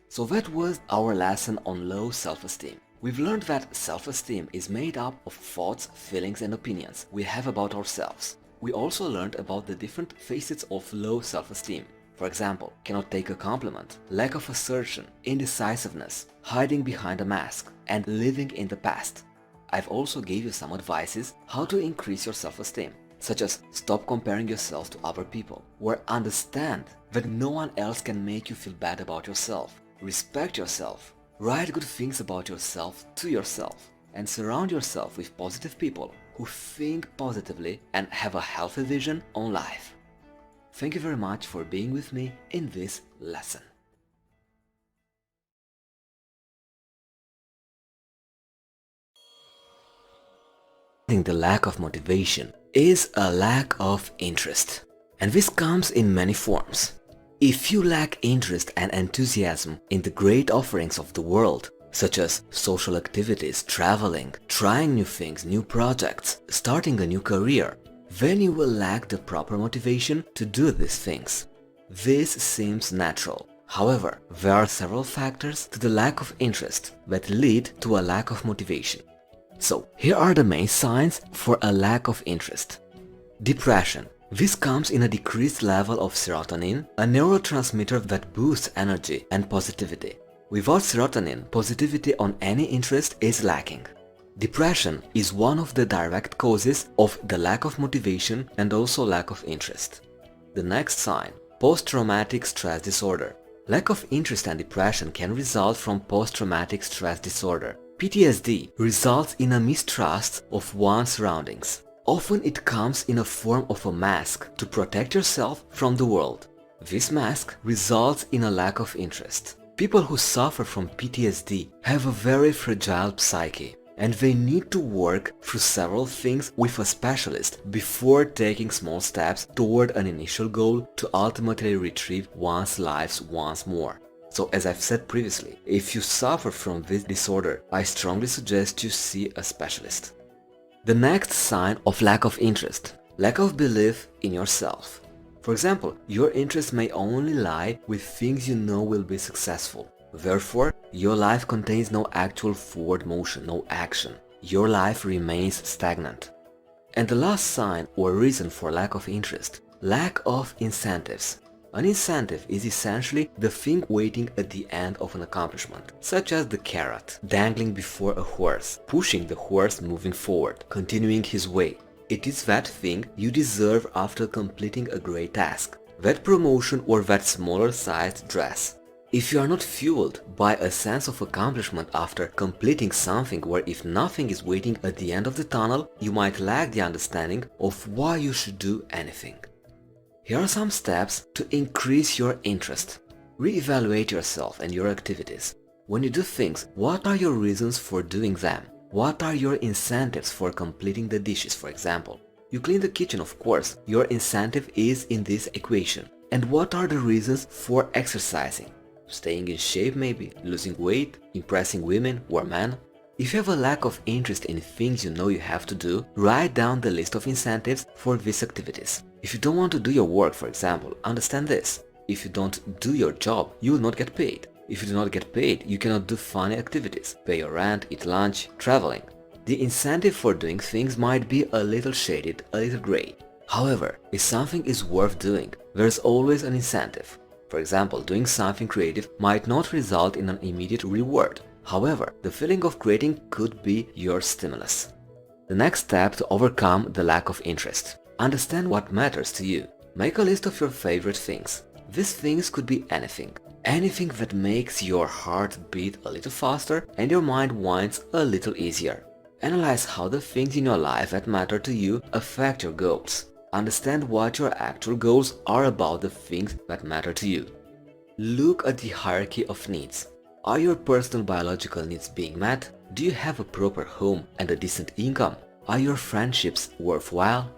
So that was our lesson on low self-esteem. We've learned that self-esteem is made up of thoughts, feelings and opinions we have about ourselves. We also learned about the different facets of low self-esteem. For example, cannot take a compliment, lack of assertion, indecisiveness, hiding behind a mask, and living in the past. I've also gave you some advices how to increase your self-esteem, such as stop comparing yourself to other people, or understand that no one else can make you feel bad about yourself. Respect yourself, write good things about yourself to yourself, and surround yourself with positive people who think positively and have a healthy vision on life. Thank you very much for being with me in this lesson. The lack of motivation is a lack of interest, and this comes in many forms. If you lack interest and enthusiasm in the great offerings of the world, such as social activities, traveling, trying new things, new projects, starting a new career, then you will lack the proper motivation to do these things. This seems natural. However, there are several factors to the lack of interest that lead to a lack of motivation. So, here are the main signs for a lack of interest. Depression. This comes in a decreased level of serotonin, a neurotransmitter that boosts energy and positivity. Without serotonin, positivity on any interest is lacking. Depression is one of the direct causes of the lack of motivation and also lack of interest. The next sign: post-traumatic stress disorder. Lack of interest and depression can result from post-traumatic stress disorder. PTSD results in a mistrust of one's surroundings. Often it comes in a form of a mask to protect yourself from the world. This mask results in a lack of interest. People who suffer from PTSD have a very fragile psyche, and they need to work through several things with a specialist before taking small steps toward an initial goal to ultimately retrieve one's lives once more. So as I've said previously, if you suffer from this disorder, I strongly suggest you see a specialist. The next sign of lack of interest: lack of belief in yourself. For example, your interest may only lie with things you know will be successful. Therefore, your life contains no actual forward motion, no action. Your life remains stagnant. And the last sign or reason for lack of interest: lack of incentives. An incentive is essentially the thing waiting at the end of an accomplishment, such as the carrot dangling before a horse, pushing the horse moving forward, continuing his way. It is that thing you deserve after completing a great task, that promotion or that smaller sized dress. If you are not fueled by a sense of accomplishment after completing something, or if nothing is waiting at the end of the tunnel, you might lack the understanding of why you should do anything. Here are some steps to increase your interest. Re-evaluate yourself and your activities. When you do things, what are your reasons for doing them? What are your incentives for completing the dishes, for example? You clean the kitchen, of course, your incentive is in this equation. And what are the reasons for exercising? Staying in shape maybe, losing weight, impressing women or men? If you have a lack of interest in things you know you have to do, write down the list of incentives for these activities. If you don't want to do your work, for example, understand this: if you don't do your job, you will not get paid. If you do not get paid, you cannot do fun activities, pay your rent, eat lunch, traveling. The incentive for doing things might be a little shaded, a little gray. However, if something is worth doing, there is always an incentive. For example, doing something creative might not result in an immediate reward. However, the feeling of creating could be your stimulus. The next step to overcome the lack of interest: understand what matters to you. Make a list of your favorite things. These things could be anything. Anything that makes your heart beat a little faster and your mind winds a little easier. Analyze how the things in your life that matter to you affect your goals. Understand what your actual goals are about the things that matter to you. Look at the hierarchy of needs. Are your personal biological needs being met? Do you have a proper home and a decent income? Are your friendships worthwhile?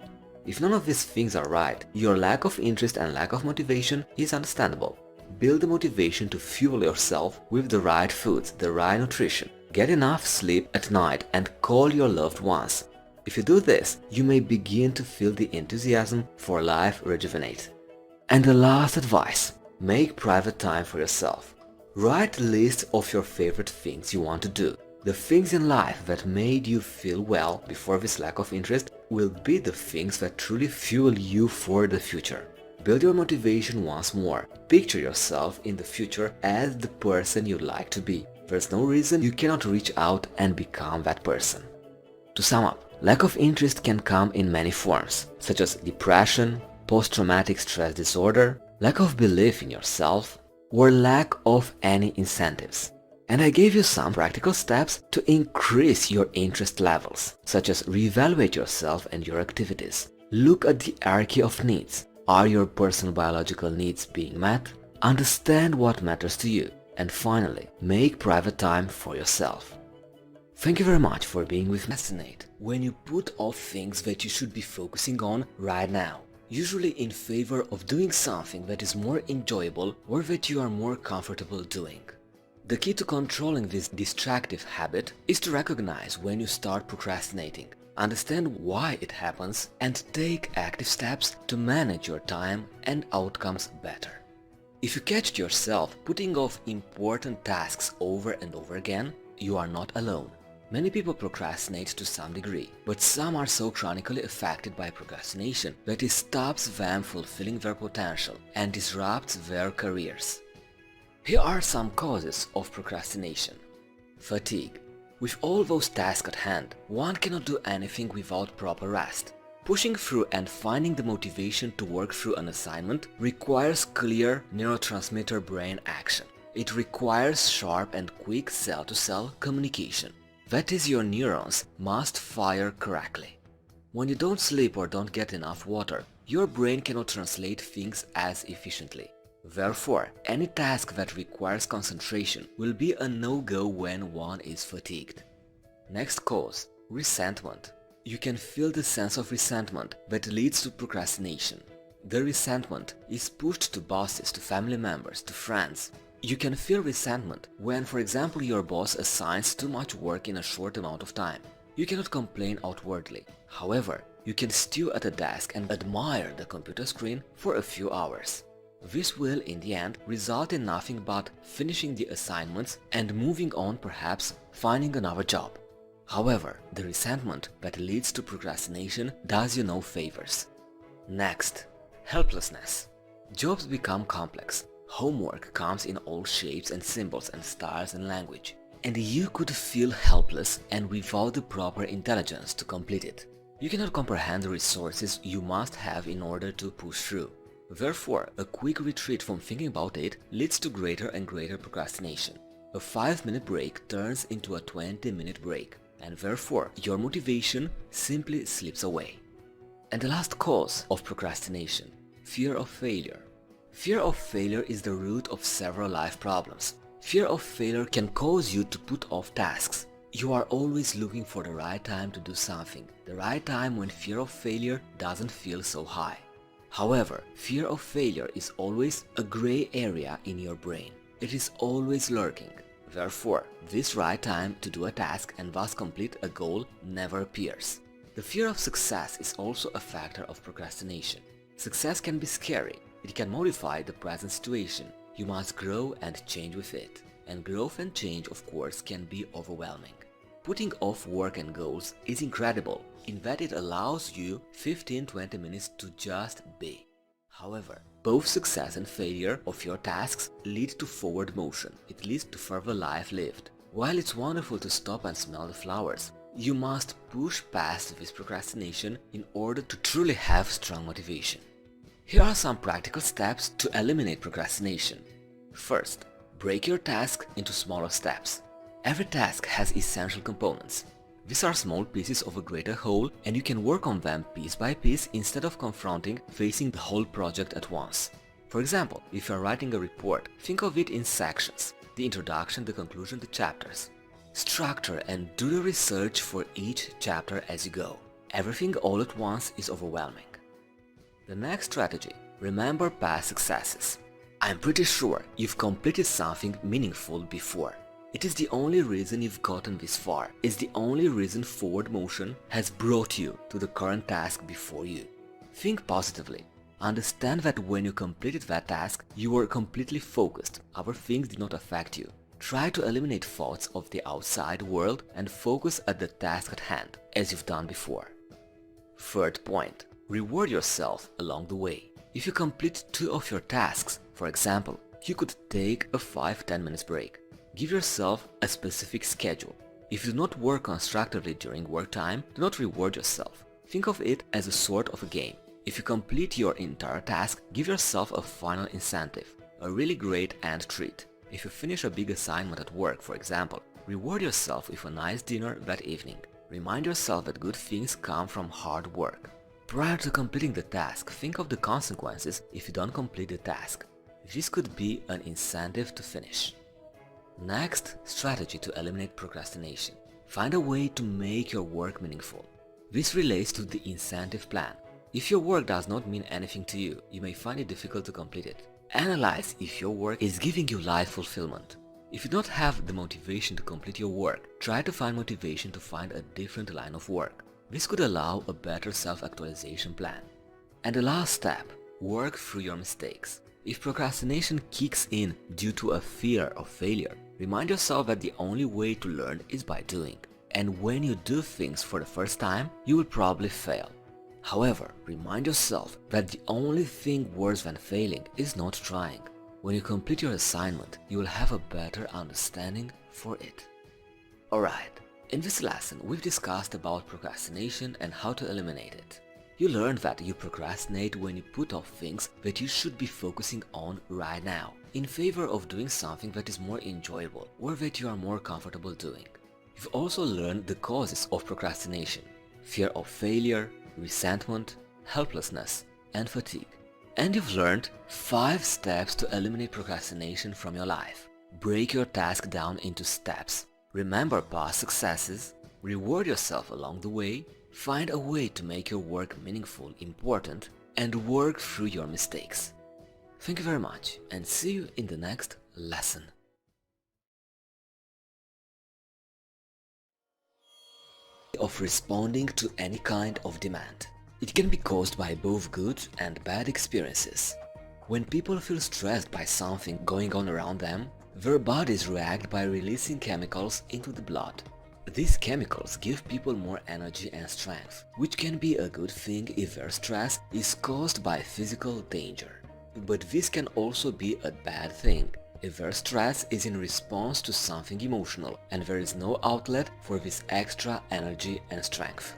If none of these things are right, your lack of interest and lack of motivation is understandable. Build the motivation to fuel yourself with the right foods, the right nutrition. Get enough sleep at night and call your loved ones. If you do this, you may begin to feel the enthusiasm for life rejuvenate. And the last advice, make private time for yourself. Write a list of your favorite things you want to do. The things in life that made you feel well before this lack of interest will be the things that truly fuel you for the future. Build your motivation once more. Picture yourself in the future as the person you'd like to be. There's no reason you cannot reach out and become that person. To sum up, lack of interest can come in many forms, such as depression, post-traumatic stress disorder, lack of belief in yourself, or lack of any incentives. And I gave you some practical steps to increase your interest levels, such as reevaluate yourself and your activities. Look at the hierarchy of needs. Are your personal biological needs being met? Understand what matters to you. And finally, make private time for yourself. Thank you very much for being with me. Procrastinate when you put off things that you should be focusing on right now, usually in favor of doing something that is more enjoyable or that you are more comfortable doing. The key to controlling this distractive habit is to recognize when you start procrastinating, understand why it happens, and take active steps to manage your time and outcomes better. If you catch yourself putting off important tasks over and over again, you are not alone. Many people procrastinate to some degree, but some are so chronically affected by procrastination that it stops them fulfilling their potential and disrupts their careers. Here are some causes of procrastination. Fatigue. With all those tasks at hand, one cannot do anything without proper rest. Pushing through and finding the motivation to work through an assignment requires clear neurotransmitter brain action. It requires sharp and quick cell-to-cell communication. That is, your neurons must fire correctly. When you don't sleep or don't get enough water, your brain cannot translate things as efficiently. Therefore, any task that requires concentration will be a no-go when one is fatigued. Next cause, resentment. You can feel the sense of resentment that leads to procrastination. The resentment is pushed to bosses, to family members, to friends. You can feel resentment when, for example, your boss assigns too much work in a short amount of time. You cannot complain outwardly. However, you can stew at a desk and admire the computer screen for a few hours. This will, in the end, result in nothing but finishing the assignments and moving on, perhaps finding another job. However, the resentment that leads to procrastination does you no favors. Next, helplessness. Jobs become complex. Homework comes in all shapes and symbols and styles and language. And you could feel helpless and without the proper intelligence to complete it. You cannot comprehend the resources you must have in order to push through. Therefore, a quick retreat from thinking about it leads to greater and greater procrastination. A 5-minute break turns into a 20-minute break, and therefore your motivation simply slips away. And the last cause of procrastination, fear of failure. Fear of failure is the root of several life problems. Fear of failure can cause you to put off tasks. You are always looking for the right time to do something, the right time when fear of failure doesn't feel so high. However, fear of failure is always a gray area in your brain. It is always lurking. Therefore, this right time to do a task and thus complete a goal never appears. The fear of success is also a factor of procrastination. Success can be scary. It can modify the present situation. You must grow and change with it. And growth and change, of course, can be overwhelming. Putting off work and goals is incredible in that it allows you 15-20 minutes to just be. However, both success and failure of your tasks lead to forward motion. It leads to further life lived. While it's wonderful to stop and smell the flowers, you must push past this procrastination in order to truly have strong motivation. Here are some practical steps to eliminate procrastination. First, break your task into smaller steps. Every task has essential components. These are small pieces of a greater whole, and you can work on them piece by piece instead of facing the whole project at once. For example, if you are writing a report, think of it in sections: the introduction, the conclusion, the chapters. Structure and do the research for each chapter as you go. Everything all at once is overwhelming. The next strategy: remember past successes. I'm pretty sure you've completed something meaningful before. It is the only reason you've gotten this far. It's the only reason forward motion has brought you to the current task before you. Think positively. Understand that when you completed that task, you were completely focused. Other things did not affect you. Try to eliminate thoughts of the outside world and focus at the task at hand, as you've done before. Third point: reward yourself along the way. If you complete 2 of your tasks, for example, you could take a 5-10 minutes break. Give yourself a specific schedule. If you do not work constructively during work time, do not reward yourself. Think of it as a sort of a game. If you complete your entire task, give yourself a final incentive, a really great end treat. If you finish a big assignment at work, for example, reward yourself with a nice dinner that evening. Remind yourself that good things come from hard work. Prior to completing the task, think of the consequences if you don't complete the task. This could be an incentive to finish. Next strategy to eliminate procrastination: find a way to make your work meaningful. This relates to the incentive plan. If your work does not mean anything to you, you may find it difficult to complete it. Analyze if your work is giving you life fulfillment. If you don't have the motivation to complete your work, try to find motivation to find a different line of work. This could allow a better self-actualization plan. And the last step: work through your mistakes. If procrastination kicks in due to a fear of failure, remind yourself that the only way to learn is by doing. And when you do things for the first time, you will probably fail. However, remind yourself that the only thing worse than failing is not trying. When you complete your assignment, you will have a better understanding for it. Alright, in this lesson we've discussed about procrastination and how to eliminate it. You learned that you procrastinate when you put off things that you should be focusing on right now, in favor of doing something that is more enjoyable or that you are more comfortable doing. You've also learned the causes of procrastination: fear of failure, resentment, helplessness, and fatigue. And you've learned 5 steps to eliminate procrastination from your life. Break your task down into steps. Remember past successes. Reward yourself along the way. Find a way to make your work meaningful, important, and work through your mistakes. Thank you very much, and see you in the next lesson. Of responding to any kind of demand. It can be caused by both good and bad experiences. When people feel stressed by something going on around them, their bodies react by releasing chemicals into the blood. These chemicals give people more energy and strength, which can be a good thing if their stress is caused by physical danger. But this can also be a bad thing if their stress is in response to something emotional and there is no outlet for this extra energy and strength.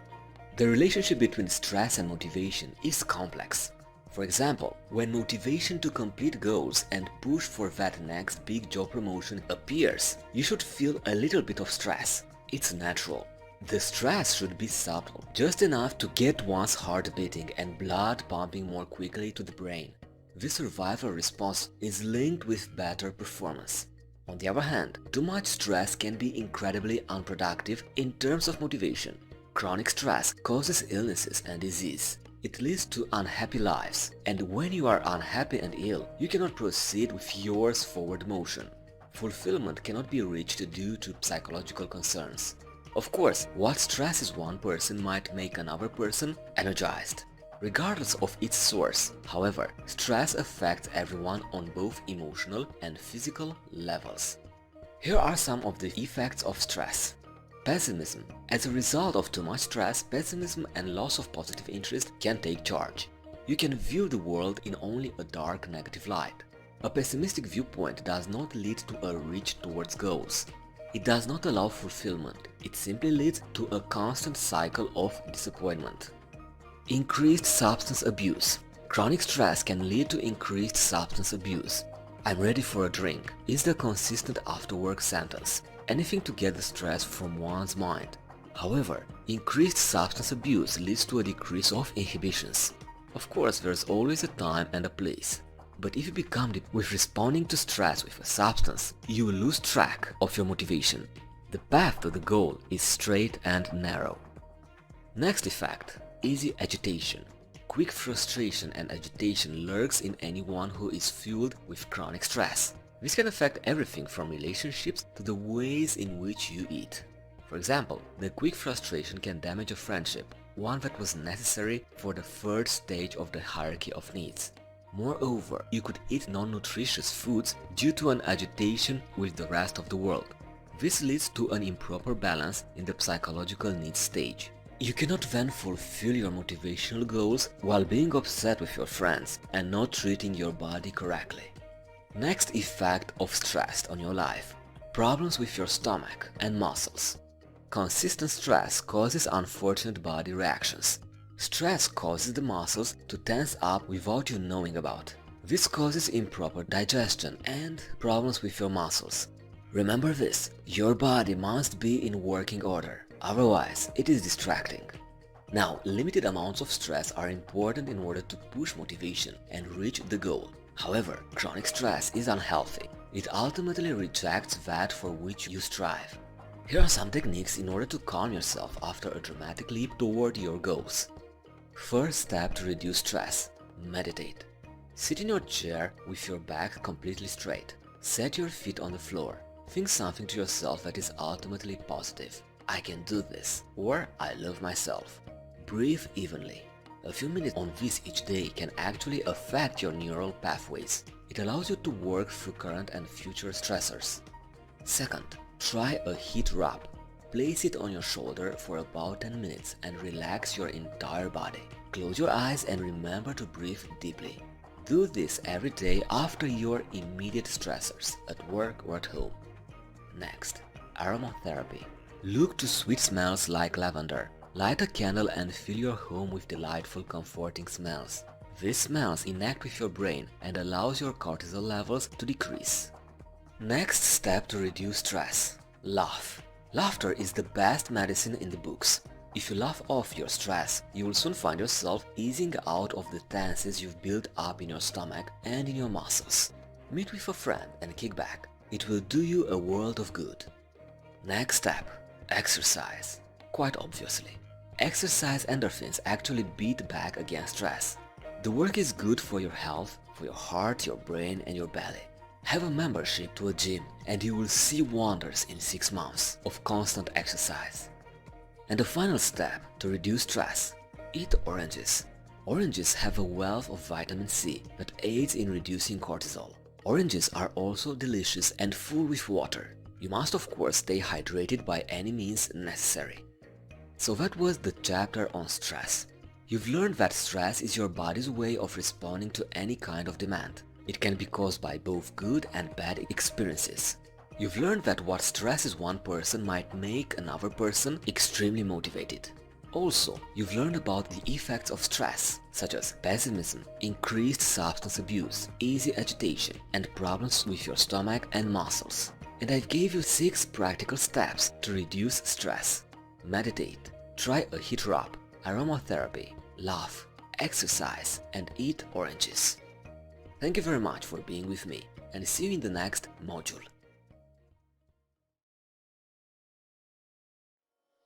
The relationship between stress and motivation is complex. For example, when motivation to complete goals and push for that next big job promotion appears, you should feel a little bit of stress. It's natural. The stress should be subtle, just enough to get one's heart beating and blood pumping more quickly to the brain. This survival response is linked with better performance. On the other hand, too much stress can be incredibly unproductive in terms of motivation. Chronic stress causes illnesses and disease. It leads to unhappy lives, and when you are unhappy and ill, you cannot proceed with yours forward motion. Fulfillment cannot be reached due to psychological concerns. Of course, what stresses one person might make another person energized. Regardless of its source, however, stress affects everyone on both emotional and physical levels. Here are some of the effects of stress. Pessimism. As a result of too much stress, pessimism and loss of positive interest can take charge. You can view the world in only a dark, negative light. A pessimistic viewpoint does not lead to a reach towards goals. It does not allow fulfillment. It simply leads to a constant cycle of disappointment. Increased substance abuse. Chronic stress can lead to increased substance abuse. "I'm ready for a drink" is the consistent after-work sentence, anything to get the stress from one's mind. However, increased substance abuse leads to a decrease of inhibitions. Of course, there's always a time and a place. But if you become with responding to stress with a substance, you will lose track of your motivation. The path to the goal is straight and narrow. Next effect, easy agitation. Quick frustration and agitation lurks in anyone who is fueled with chronic stress. This can affect everything from relationships to the ways in which you eat. For example, the quick frustration can damage a friendship, one that was necessary for the third stage of the hierarchy of needs. Moreover, you could eat non-nutritious foods due to an agitation with the rest of the world. This leads to an improper balance in the psychological needs stage. You cannot then fulfill your motivational goals while being upset with your friends and not treating your body correctly. Next effect of stress on your life: problems with your stomach and muscles. Consistent stress causes unfortunate body reactions. Stress causes the muscles to tense up without you knowing about. This causes improper digestion and problems with your muscles. Remember this, your body must be in working order, otherwise it is distracting. Now, limited amounts of stress are important in order to push motivation and reach the goal. However, chronic stress is unhealthy. It ultimately rejects that for which you strive. Here are some techniques in order to calm yourself after a dramatic leap toward your goals. First step to reduce stress: meditate. Sit in your chair with your back completely straight. Set your feet on the floor. Think something to yourself that is ultimately positive. "I can do this," or "I love myself." Breathe evenly. A few minutes on this each day can actually affect your neural pathways. It allows you to work through current and future stressors. Second, try a heat rub. Place it on your shoulder for about 10 minutes and relax your entire body. Close your eyes and remember to breathe deeply. Do this every day after your immediate stressors, at work or at home. Next, aromatherapy. Look to sweet smells like lavender. Light a candle and fill your home with delightful, comforting smells. These smells connect with your brain and allows your cortisol levels to decrease. Next step to reduce stress: laugh. Laughter is the best medicine in the books. If you laugh off your stress, you will soon find yourself easing out of the tenses you've built up in your stomach and in your muscles. Meet with a friend and kick back. It will do you a world of good. Next step: exercise. Quite obviously, exercise endorphins actually beat back against stress. The work is good for your health, for your heart, your brain and your belly. Have a membership to a gym and you will see wonders in 6 months of constant exercise. And the final step to reduce stress: eat oranges. Oranges have a wealth of vitamin C that aids in reducing cortisol. Oranges are also delicious and full with water. You must of course stay hydrated by any means necessary. So that was the chapter on stress. You've learned that stress is your body's way of responding to any kind of demand. It can be caused by both good and bad experiences. You've learned that what stresses one person might make another person extremely motivated. Also, you've learned about the effects of stress, such as pessimism, increased substance abuse, easy agitation, and problems with your stomach and muscles. And I gave you 6 practical steps to reduce stress. Meditate, try a heat rub, aromatherapy, laugh, exercise, and eat oranges. Thank you very much for being with me, and see you in the next module.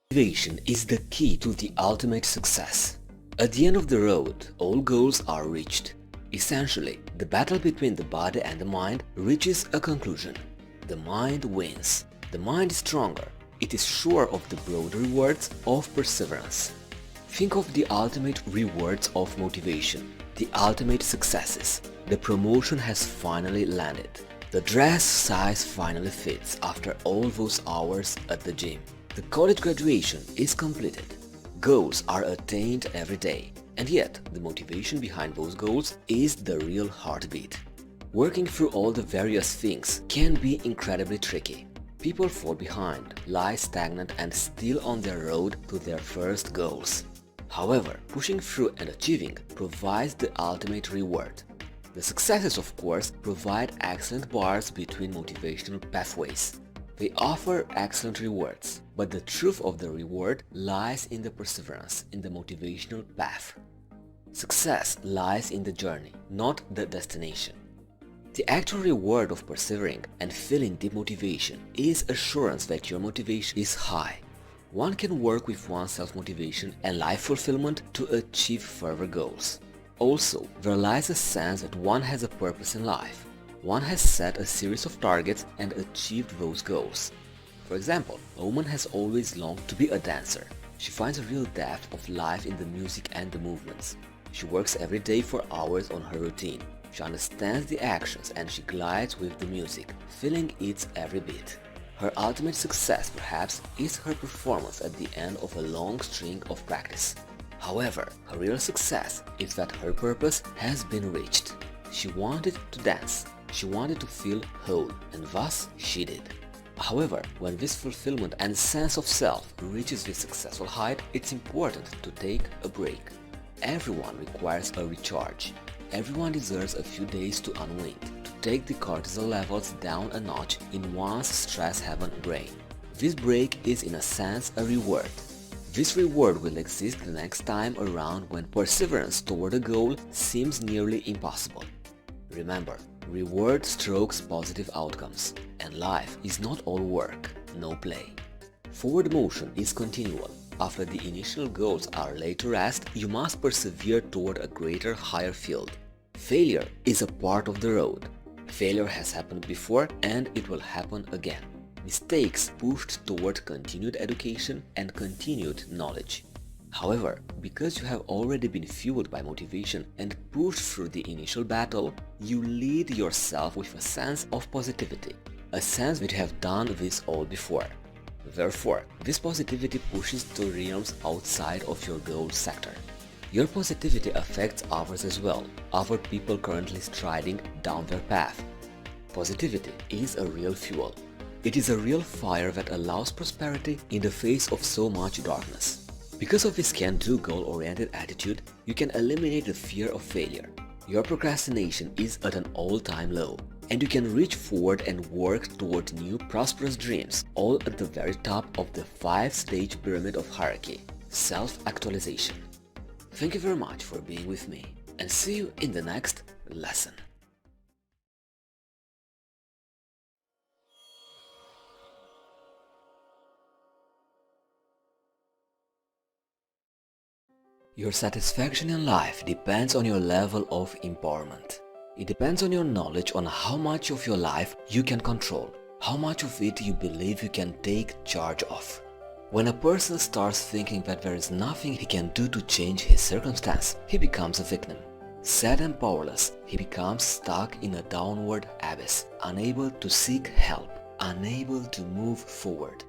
Motivation is the key to the ultimate success. At the end of the road, all goals are reached. Essentially, the battle between the body and the mind reaches a conclusion. The mind wins. The mind is stronger. It is sure of the broad rewards of perseverance. Think of the ultimate rewards of motivation, the ultimate successes. The promotion has finally landed. The dress size finally fits after all those hours at the gym. The college graduation is completed. Goals are attained every day, and yet the motivation behind those goals is the real heartbeat. Working through all the various things can be incredibly tricky. People fall behind, lie stagnant and still on their road to their first goals. However, pushing through and achieving provides the ultimate reward. The successes, of course, provide excellent bars between motivational pathways. They offer excellent rewards, but the truth of the reward lies in the perseverance, in the motivational path. Success lies in the journey, not the destination. The actual reward of persevering and feeling deep motivation is assurance that your motivation is high. One can work with one's self-motivation and life fulfillment to achieve further goals. Also, there lies a sense that one has a purpose in life. One has set a series of targets and achieved those goals. For example, a woman has always longed to be a dancer. She finds a real depth of life in the music and the movements. She works every day for hours on her routine. She understands the actions and she glides with the music, feeling its every beat. Her ultimate success, perhaps, is her performance at the end of a long string of practice. However, her real success is that her purpose has been reached. She wanted to dance, she wanted to feel whole, and thus she did. However, when this fulfillment and sense of self reaches this successful height, it's important to take a break. Everyone requires a recharge. Everyone deserves a few days to unwind, to take the cortisol levels down a notch in one's stress-haven brain. This break is in a sense a reward. This reward will exist the next time around when perseverance toward a goal seems nearly impossible. Remember, reward strokes positive outcomes, and life is not all work, no play. Forward motion is continual. After the initial goals are laid to rest, you must persevere toward a greater, higher field. Failure is a part of the road. Failure has happened before and it will happen again. Mistakes pushed toward continued education and continued knowledge. However, because you have already been fueled by motivation and pushed through the initial battle, you lead yourself with a sense of positivity, a sense that you have done this all before. Therefore, this positivity pushes to realms outside of your goal sector. Your positivity affects others as well, other people currently striding down their path. Positivity is a real fuel. It is a real fire that allows prosperity in the face of so much darkness. Because of this can-do goal-oriented attitude, you can eliminate the fear of failure. Your procrastination is at an all-time low, and you can reach forward and work toward new prosperous dreams, all at the very top of the 5-stage pyramid of hierarchy, self-actualization. Thank you very much for being with me, and see you in the next lesson. Your satisfaction in life depends on your level of empowerment. It depends on your knowledge on how much of your life you can control, how much of it you believe you can take charge of. When a person starts thinking that there is nothing he can do to change his circumstance, he becomes a victim. Sad and powerless, he becomes stuck in a downward abyss, unable to seek help, unable to move forward.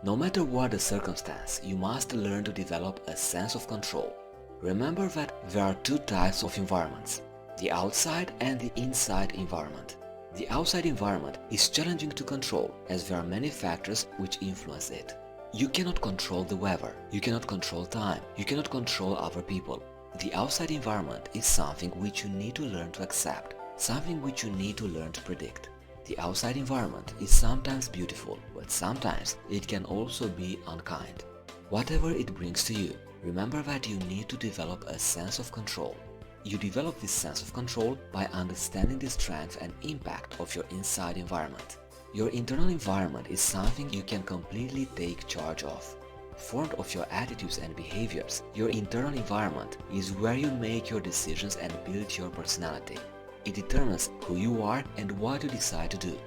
No matter what the circumstance, you must learn to develop a sense of control. Remember that there are two types of environments, the outside and the inside environment. The outside environment is challenging to control as there are many factors which influence it. You cannot control the weather, you cannot control time, you cannot control other people. The outside environment is something which you need to learn to accept, something which you need to learn to predict. The outside environment is sometimes beautiful, but sometimes it can also be unkind. Whatever it brings to you, remember that you need to develop a sense of control. You develop this sense of control by understanding the strength and impact of your inside environment. Your internal environment is something you can completely take charge of. Formed of your attitudes and behaviors, your internal environment is where you make your decisions and build your personality. It determines who you are and what you decide to do.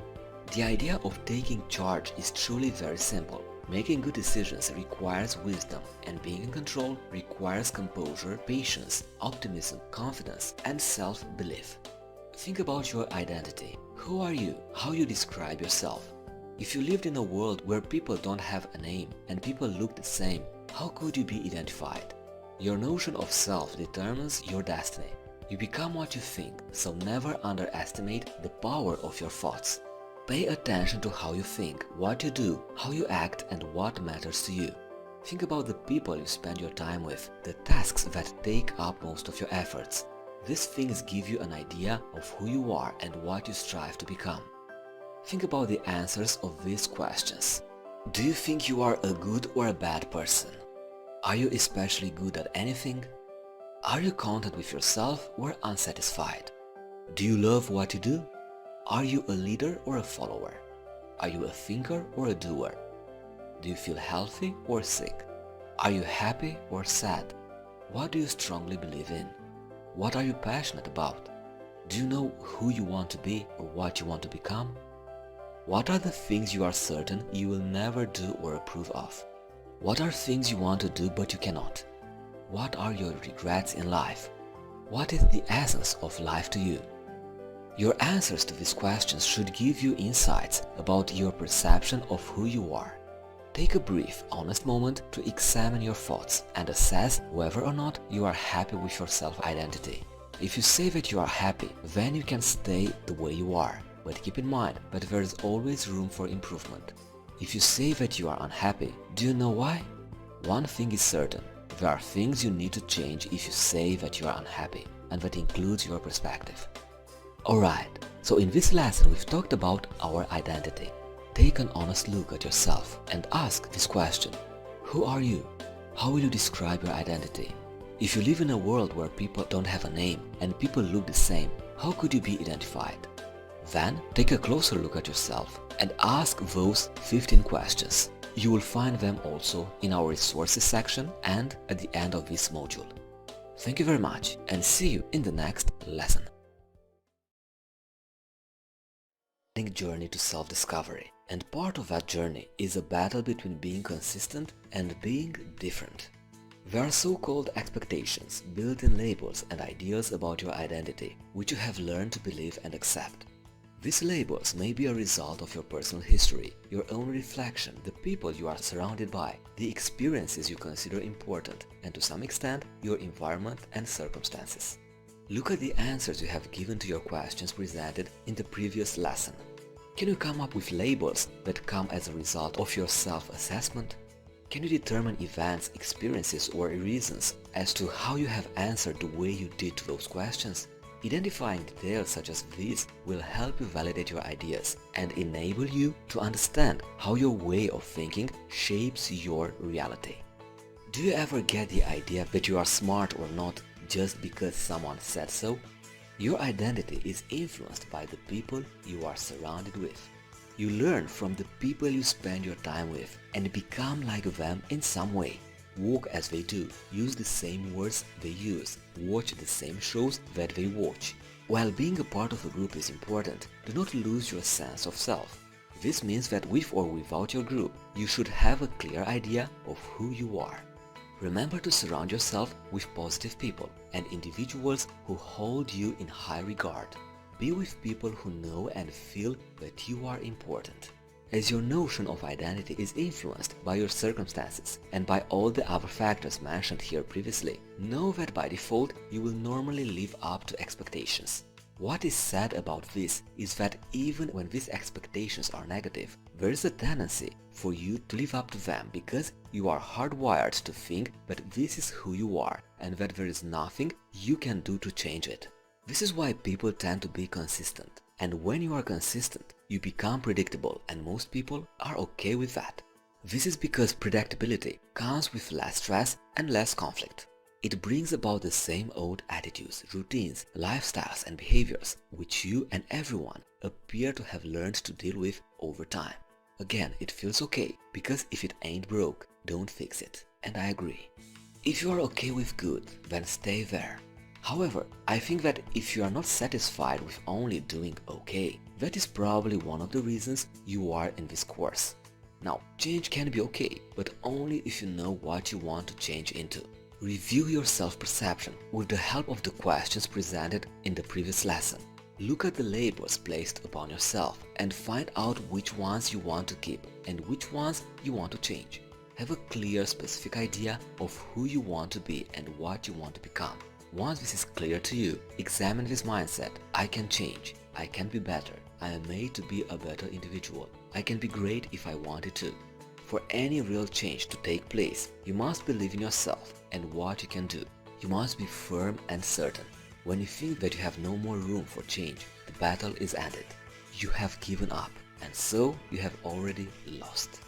The idea of taking charge is truly very simple. Making good decisions requires wisdom, and being in control requires composure, patience, optimism, confidence, and self-belief. Think about your identity. Who are you? How you describe yourself? If you lived in a world where people don't have a name and people look the same, how could you be identified? Your notion of self determines your destiny. You become what you think, so never underestimate the power of your thoughts. Pay attention to how you think, what you do, how you act, and what matters to you. Think about the people you spend your time with, the tasks that take up most of your efforts. These things give you an idea of who you are and what you strive to become. Think about the answers of these questions. Do you think you are a good or a bad person? Are you especially good at anything? Are you content with yourself or unsatisfied? Do you love what you do? Are you a leader or a follower? Are you a thinker or a doer? Do you feel healthy or sick? Are you happy or sad? What do you strongly believe in? What are you passionate about? Do you know who you want to be or what you want to become? What are the things you are certain you will never do or approve of? What are things you want to do but you cannot? What are your regrets in life? What is the essence of life to you? Your answers to these questions should give you insights about your perception of who you are. Take a brief, honest moment to examine your thoughts and assess whether or not you are happy with your self-identity. If you say that you are happy, then you can stay the way you are. But keep in mind that there is always room for improvement. If you say that you are unhappy, do you know why? One thing is certain, there are things you need to change if you say that you are unhappy, and that includes your perspective. Alright, so in this lesson we've talked about our identity. Take an honest look at yourself and ask this question. Who are you? How will you describe your identity? If you live in a world where people don't have a name and people look the same, how could you be identified? Then take a closer look at yourself and ask those 15 questions. You will find them also in our resources section and at the end of this module. Thank you very much and see you in the next lesson. Journey to self-discovery, and part of that journey is a battle between being consistent and being different. There are so-called expectations, built-in labels and ideas about your identity, which you have learned to believe and accept. These labels may be a result of your personal history, your own reflection, the people you are surrounded by, the experiences you consider important, and to some extent, your environment and circumstances. Look at the answers you have given to your questions presented in the previous lesson. Can you come up with labels that come as a result of your self-assessment? Can you determine events, experiences, or reasons as to how you have answered the way you did to those questions? Identifying details such as these will help you validate your ideas and enable you to understand how your way of thinking shapes your reality. Do you ever get the idea that you are smart or not just because someone said so? Your identity is influenced by the people you are surrounded with. You learn from the people you spend your time with and become like them in some way. Walk as they do, use the same words they use, watch the same shows that they watch. While being a part of a group is important, do not lose your sense of self. This means that with or without your group, you should have a clear idea of who you are. Remember to surround yourself with positive people and individuals who hold you in high regard. Be with people who know and feel that you are important. As your notion of identity is influenced by your circumstances and by all the other factors mentioned here previously, know that by default you will normally live up to expectations. What is sad about this is that even when these expectations are negative, there is a tendency for you to live up to them because you are hardwired to think that this is who you are and that there is nothing you can do to change it. This is why people tend to be consistent. And when you are consistent, you become predictable, and most people are okay with that. This is because predictability comes with less stress and less conflict. It brings about the same old attitudes, routines, lifestyles and behaviors which you and everyone appear to have learned to deal with over time. Again, it feels okay, because if it ain't broke, don't fix it. And I agree. If you are okay with good, then stay there. However, I think that if you are not satisfied with only doing okay, that is probably one of the reasons you are in this course. Now, change can be okay, but only if you know what you want to change into. Review your self-perception with the help of the questions presented in the previous lesson. Look at the labels placed upon yourself and find out which ones you want to keep and which ones you want to change. Have a clear, specific idea of who you want to be and what you want to become. Once this is clear to you, examine this mindset. I can change. I can be better. I am made to be a better individual. I can be great if I wanted to. For any real change to take place, you must believe in yourself and what you can do. You must be firm and certain. When you feel that you have no more room for change, the battle is ended. You have given up, and so you have already lost.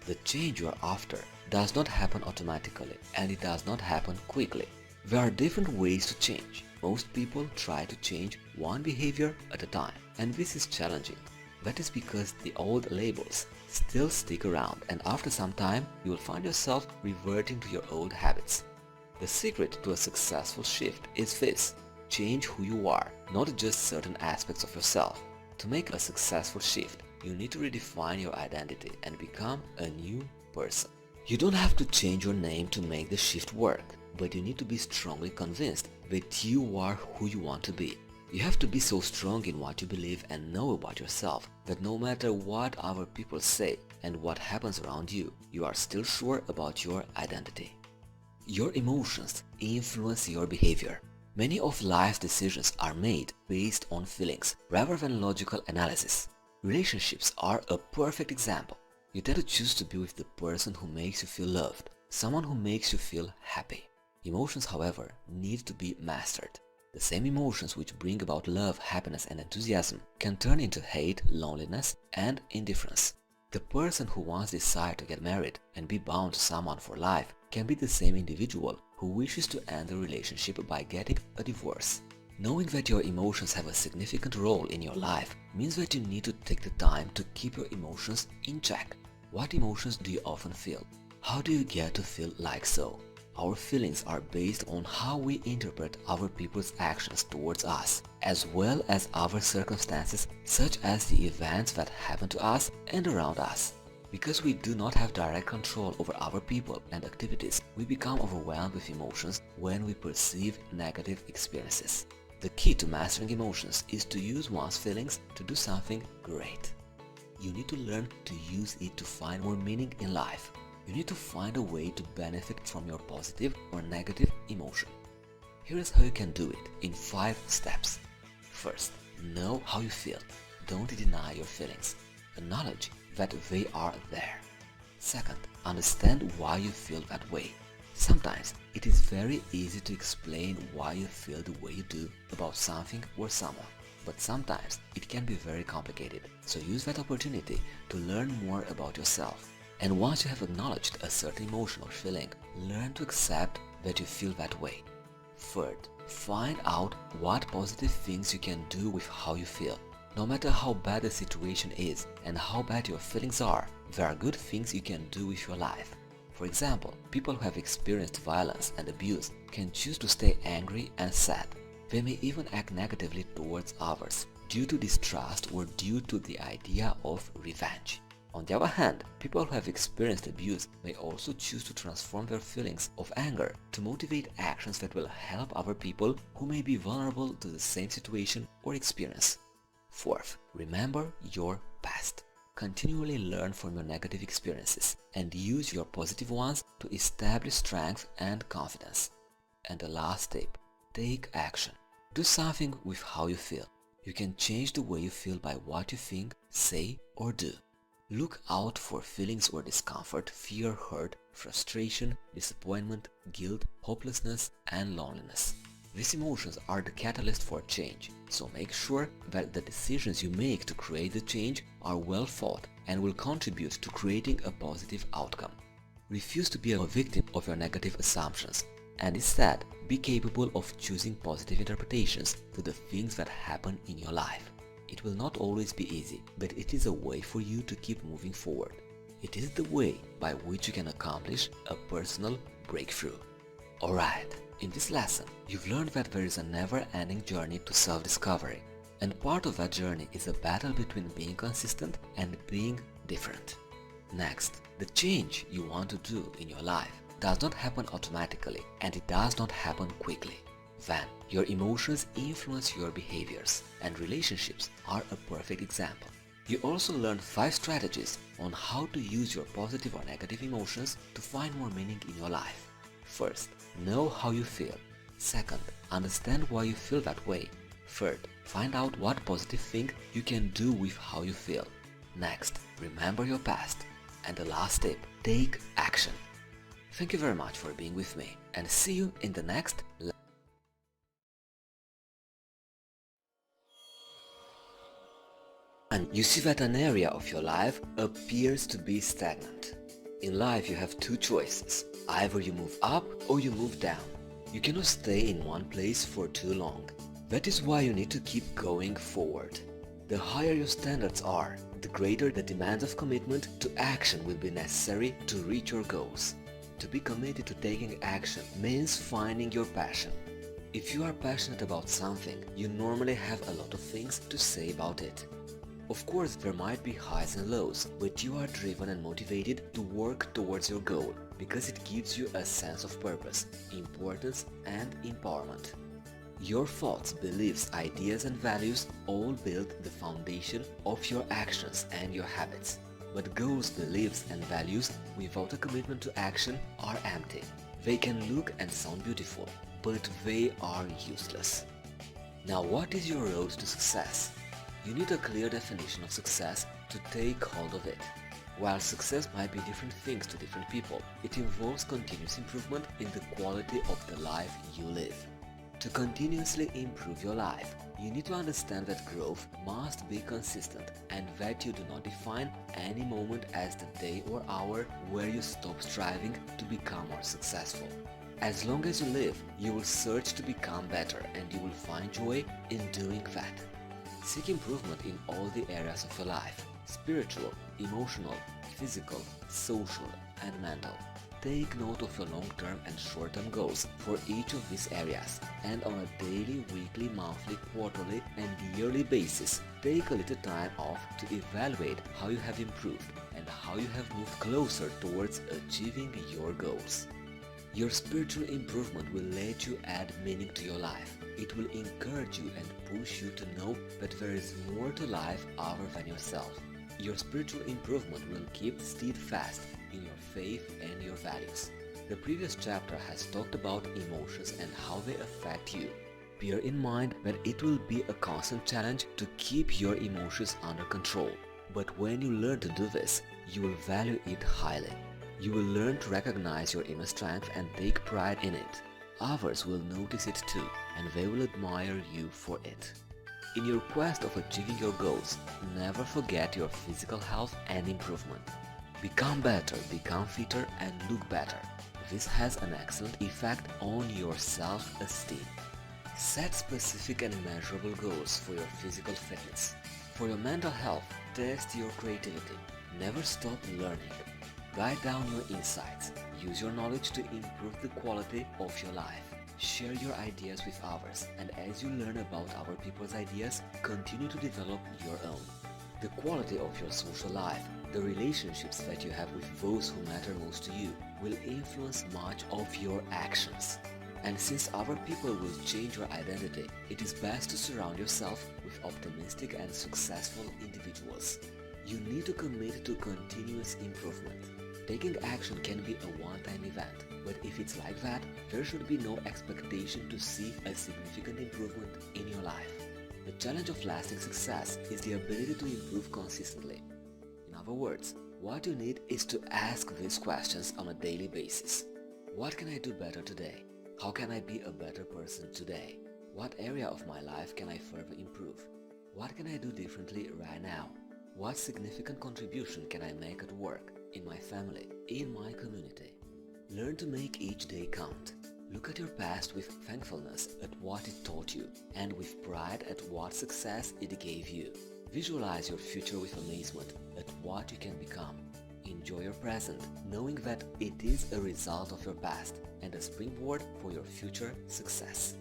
The change you are after does not happen automatically, and it does not happen quickly. There are different ways to change. Most people try to change one behavior at a time, and this is challenging. That is because the old labels still stick around, and after some time you will find yourself reverting to your old habits. The secret to a successful shift is this: change who you are, not just certain aspects of yourself. To make a successful shift, you need to redefine your identity and become a new person. You don't have to change your name to make the shift work, but you need to be strongly convinced that you are who you want to be. You have to be so strong in what you believe and know about yourself that no matter what other people say and what happens around you, you are still sure about your identity. Your emotions influence your behavior. Many of life's decisions are made based on feelings rather than logical analysis. Relationships are a perfect example. You tend to choose to be with the person who makes you feel loved, someone who makes you feel happy. Emotions, however, need to be mastered. The same emotions which bring about love, happiness and enthusiasm can turn into hate, loneliness and indifference. The person who once decided to get married and be bound to someone for life can be the same individual who wishes to end the relationship by getting a divorce. Knowing that your emotions have a significant role in your life means that you need to take the time to keep your emotions in check. What emotions do you often feel? How do you get to feel like so? Our feelings are based on how we interpret other people's actions towards us, as well as other circumstances such as the events that happen to us and around us. Because we do not have direct control over other people and activities, we become overwhelmed with emotions when we perceive negative experiences. The key to mastering emotions is to use one's feelings to do something great. You need to learn to use it to find more meaning in life. You need to find a way to benefit from your positive or negative emotion. Here is how you can do it in 5 steps. First, know how you feel. Don't deny your feelings. Acknowledge that they are there. Second, understand why you feel that way. Sometimes it is very easy to explain why you feel the way you do about something or someone, but sometimes it can be very complicated, so use that opportunity to learn more about yourself. And once you have acknowledged a certain emotion or feeling, learn to accept that you feel that way. Third, find out what positive things you can do with how you feel. No matter how bad the situation is and how bad your feelings are, there are good things you can do with your life. For example, people who have experienced violence and abuse can choose to stay angry and sad. They may even act negatively towards others due to distrust or due to the idea of revenge. On the other hand, people who have experienced abuse may also choose to transform their feelings of anger to motivate actions that will help other people who may be vulnerable to the same situation or experience. Fourth, remember your past. Continually learn from your negative experiences and use your positive ones to establish strength and confidence. And the last tip, take action. Do something with how you feel. You can change the way you feel by what you think, say or do. Look out for feelings or discomfort, fear, hurt, frustration, disappointment, guilt, hopelessness and loneliness. These emotions are the catalyst for change, so make sure that the decisions you make to create the change are well thought and will contribute to creating a positive outcome. Refuse to be a victim of your negative assumptions and instead be capable of choosing positive interpretations to the things that happen in your life. It will not always be easy, but it is a way for you to keep moving forward. It is the way by which you can accomplish a personal breakthrough. Alright, in this lesson, you've learned that there is a never-ending journey to self-discovery, and part of that journey is a battle between being consistent and being different. Next, the change you want to do in your life does not happen automatically and it does not happen quickly. Then, your emotions influence your behaviors, and relationships are a perfect example. You also learned 5 strategies on how to use your positive or negative emotions to find more meaning in your life. First, know how you feel. Second, understand why you feel that way. Third, find out what positive thing you can do with how you feel. Next, remember your past. And the last tip, take action. Thank you very much for being with me and see you in the next lesson. And you see that an area of your life appears to be stagnant. In life you have two choices, either you move up or you move down. You cannot stay in one place for too long. That is why you need to keep going forward. The higher your standards are, the greater the demands of commitment to action will be necessary to reach your goals. To be committed to taking action means finding your passion. If you are passionate about something, you normally have a lot of things to say about it. Of course, there might be highs and lows, but you are driven and motivated to work towards your goal because it gives you a sense of purpose, importance and empowerment. Your thoughts, beliefs, ideas and values all build the foundation of your actions and your habits. But goals, beliefs and values without a commitment to action are empty. They can look and sound beautiful, but they are useless. Now, what is your road to success? You need a clear definition of success to take hold of it. While success might be different things to different people, it involves continuous improvement in the quality of the life you live. To continuously improve your life, you need to understand that growth must be consistent and that you do not define any moment as the day or hour where you stop striving to become more successful. As long as you live, you will search to become better and you will find joy in doing that. Seek improvement in all the areas of your life: spiritual, emotional, physical, social and mental. Take note of your long-term and short-term goals for each of these areas and on a daily, weekly, monthly, quarterly and yearly basis, take a little time off to evaluate how you have improved and how you have moved closer towards achieving your goals. Your spiritual improvement will let you add meaning to your life. It will encourage you and push you to know that there is more to life other than yourself. Your spiritual improvement will keep steadfast in your faith and your values. The previous chapter has talked about emotions and how they affect you. Bear in mind that it will be a constant challenge to keep your emotions under control. But when you learn to do this, you will value it highly. You will learn to recognize your inner strength and take pride in it. Others will notice it too, and they will admire you for it. In your quest of achieving your goals, never forget your physical health and improvement. Become better, become fitter and look better. This has an excellent effect on your self-esteem. Set specific and measurable goals for your physical fitness. For your mental health, test your creativity. Never stop learning. Write down your insights. Use your knowledge to improve the quality of your life. Share your ideas with others, and as you learn about other people's ideas, continue to develop your own. The quality of your social life, the relationships that you have with those who matter most to you, will influence much of your actions. And since other people will change your identity, it is best to surround yourself with optimistic and successful individuals. You need to commit to continuous improvement. Taking action can be a one-time event, but if it's like that, there should be no expectation to see a significant improvement in your life. The challenge of lasting success is the ability to improve consistently. In other words, what you need is to ask these questions on a daily basis. What can I do better today? How can I be a better person today? What area of my life can I further improve? What can I do differently right now? What significant contribution can I make at work, in my family, in my community? Learn to make each day count. Look at your past with thankfulness at what it taught you and with pride at what success it gave you. Visualize your future with amazement at what you can become. Enjoy your present, knowing that it is a result of your past and a springboard for your future success.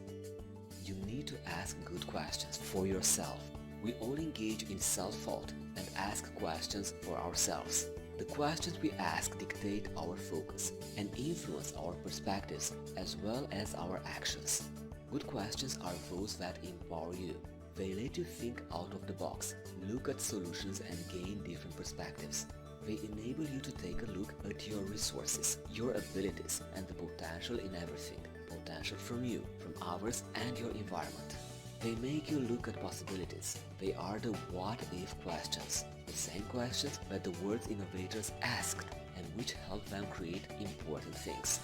You need to ask good questions for yourself. We all engage in self-thought and ask questions for ourselves. The questions we ask dictate our focus and influence our perspectives as well as our actions. Good questions are those that empower you. They let you think out of the box, look at solutions and gain different perspectives. They enable you to take a look at your resources, your abilities and the potential in everything. Potential from you, from others and your environment. They make you look at possibilities. They are the what-if questions. the same questions that the world's innovators asked and which help them create important things.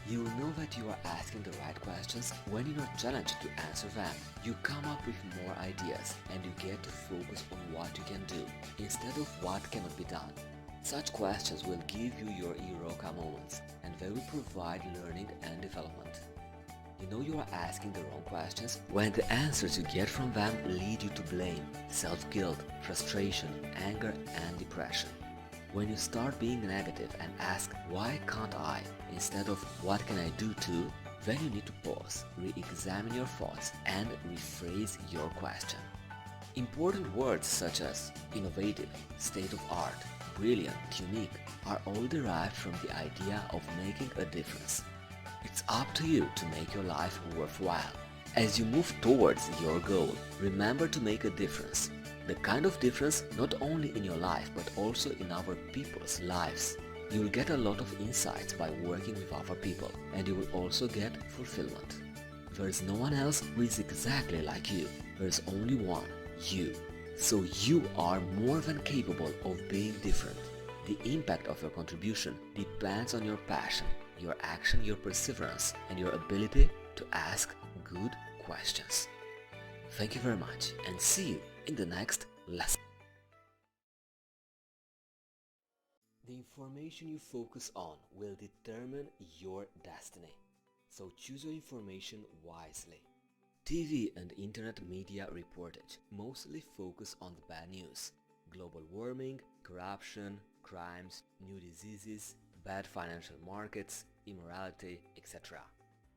You will know that you are asking the right questions when you are challenged to answer them. You come up with more ideas and you get to focus on what you can do instead of what cannot be done. Such questions will give you your eureka moments and they will provide learning and development. You know you are asking the wrong questions when the answers you get from them lead you to blame, self-guilt, frustration, anger and depression. When you start being negative and ask why can't I instead of what can I do to, then you need to pause, re-examine your thoughts and rephrase your question. Important words such as innovative, state-of-art, brilliant, unique are all derived from the idea of making a difference. It's up to you to make your life worthwhile. As you move towards your goal, remember to make a difference. The kind of difference not only in your life but also in other people's lives. You will get a lot of insights by working with other people and you will also get fulfillment. There is no one else who is exactly like you. There is only one, you. So you are more than capable of being different. The impact of your contribution depends on your passion, your action, your perseverance, and your ability to ask good questions. Thank you very much and see you in the next lesson. The information you focus on will determine your destiny. So choose your information wisely. TV and internet media reportage mostly focus on the bad news. Global warming, corruption, crimes, new diseases, bad financial markets, immorality, etc.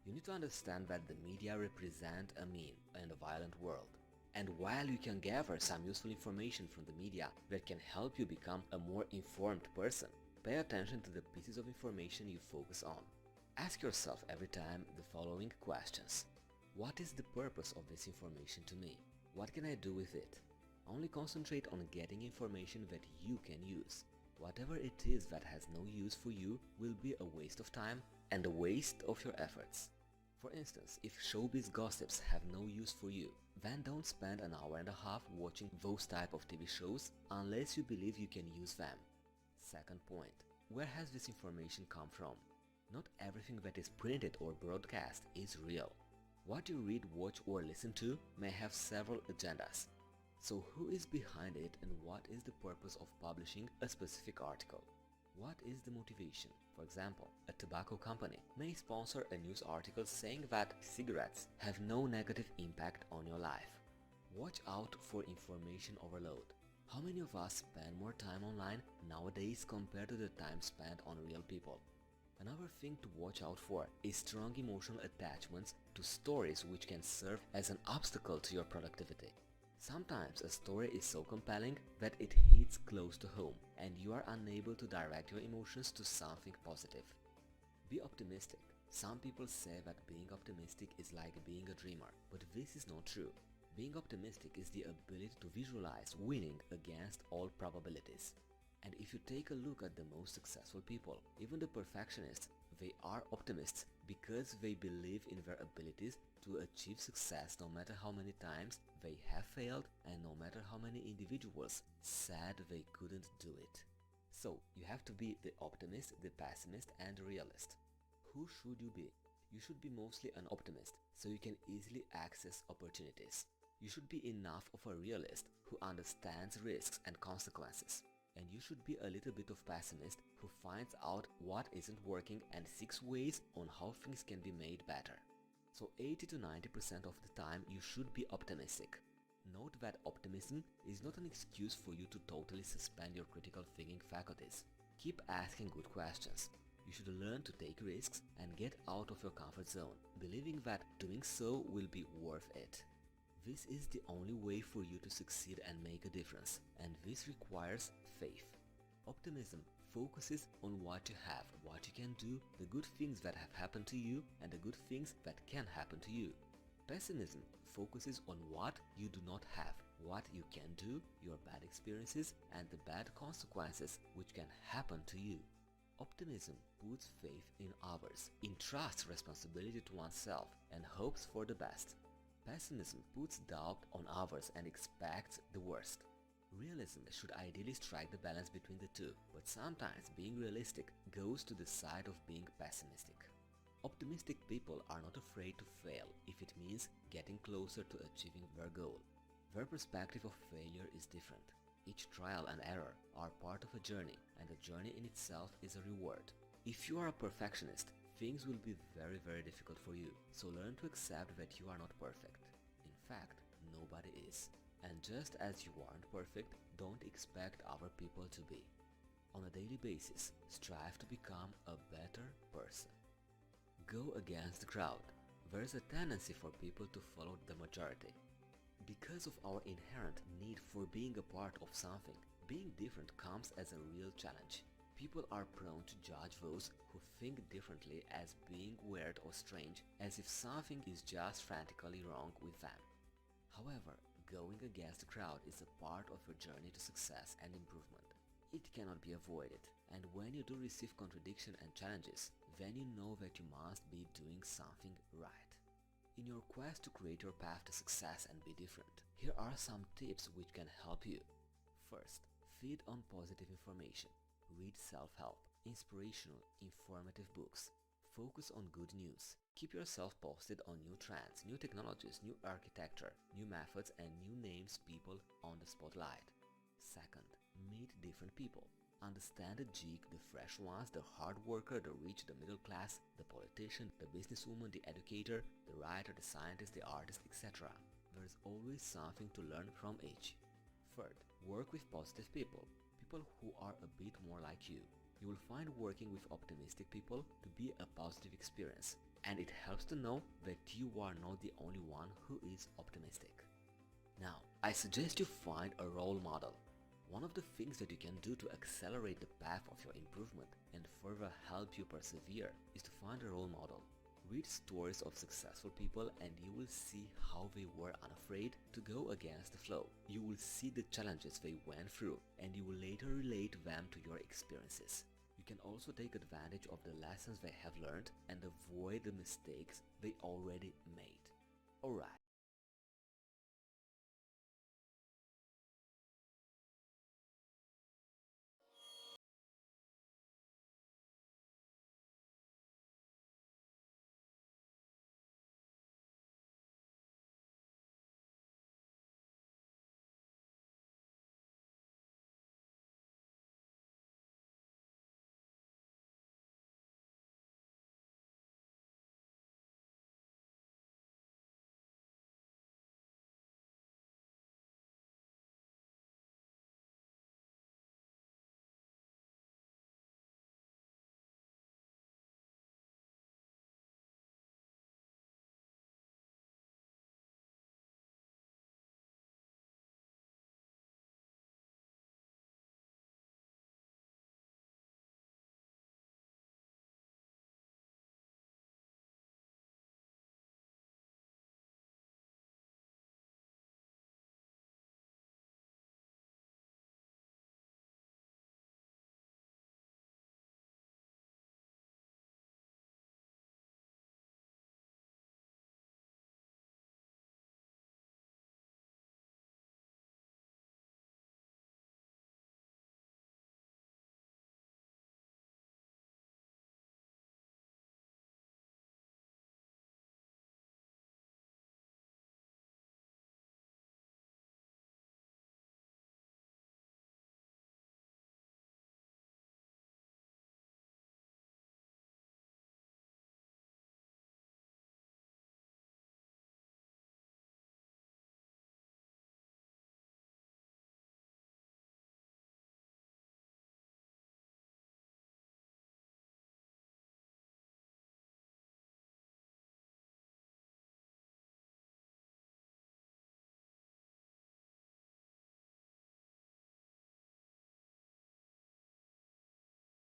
You need to understand that the media represent a mean and a violent world. And while you can gather some useful information from the media that can help you become a more informed person, pay attention to the pieces of information you focus on. Ask yourself every time the following questions. What is the purpose of this information to me? What can I do with it? Only concentrate on getting information that you can use. Whatever it is that has no use for you will be a waste of time and a waste of your efforts. For instance, if showbiz gossips have no use for you, then don't spend an hour and a half watching those type of TV shows unless you believe you can use them. Second point, where has this information come from? Not everything that is printed or broadcast is real. What you read, watch or listen to may have several agendas. So who is behind it and what is the purpose of publishing a specific article? What is the motivation? For example, a tobacco company may sponsor a news article saying that cigarettes have no negative impact on your life. Watch out for information overload. How many of us spend more time online nowadays compared to the time spent on real people? Another thing to watch out for is strong emotional attachments to stories which can serve as an obstacle to your productivity. Sometimes a story is so compelling that it hits close to home and you are unable to direct your emotions to something positive. Be optimistic. Some people say that being optimistic is like being a dreamer, but this is not true. Being optimistic is the ability to visualize winning against all probabilities. And if you take a look at the most successful people, even the perfectionists, they are optimists because they believe in their abilities to achieve success no matter how many times they have failed and no matter how many individuals said they couldn't do it. So, you have to be the optimist, the pessimist and the realist. Who should you be? You should be mostly an optimist, so you can easily access opportunities. You should be enough of a realist who understands risks and consequences. And you should be a little bit of pessimist who finds out what isn't working and seeks ways on how things can be made better. So 80 to 90% of the time you should be optimistic. Note that optimism is not an excuse for you to totally suspend your critical thinking faculties. Keep asking good questions. You should learn to take risks and get out of your comfort zone, believing that doing so will be worth it. This is the only way for you to succeed and make a difference, and this requires faith. Optimism focuses on what you have, what you can do, the good things that have happened to you, and the good things that can happen to you. Pessimism focuses on what you do not have, what you can do, your bad experiences, and the bad consequences which can happen to you. Optimism puts faith in others, entrusts responsibility to oneself, and hopes for the best. Pessimism puts doubt on others and expects the worst. Realism should ideally strike the balance between the two, but sometimes being realistic goes to the side of being pessimistic. Optimistic people are not afraid to fail if it means getting closer to achieving their goal. Their perspective of failure is different. Each trial and error are part of a journey, and the journey in itself is a reward. If you are a perfectionist, things will be very difficult for you, so learn to accept that you are not perfect. In fact, nobody is. And just as you aren't perfect, don't expect other people to be. On a daily basis, strive to become a better person. Go against the crowd. There's a tendency for people to follow the majority. Because of our inherent need for being a part of something, being different comes as a real challenge. People are prone to judge those who think differently as being weird or strange, as if something is just frantically wrong with them. However, going against the crowd is a part of your journey to success and improvement. It cannot be avoided, and when you do receive contradiction and challenges, then you know that you must be doing something right. In your quest to create your path to success and be different, here are some tips which can help you. First, feed on positive information. Read self-help, inspirational, informative books. Focus on good news. Keep yourself posted on new trends, new technologies, new architecture, new methods, and new names people on the spotlight. Second, meet different people. Understand the geek, the fresh ones, the hard worker, the rich, the middle class, the politician, the businesswoman, the educator, the writer, the scientist, the artist, etc. There is always something to learn from each. Third, work with positive people. People who are a bit more like you. You will find working with optimistic people to be a positive experience, and it helps to know that you are not the only one who is optimistic. Now, I suggest you find a role model. One of the things that you can do to accelerate the path of your improvement and further help you persevere is to find a role model. Read stories of successful people and you will see how they were unafraid to go against the flow. You will see the challenges they went through and you will later relate them to your experiences. You can also take advantage of the lessons they have learned and avoid the mistakes they already made. Alright.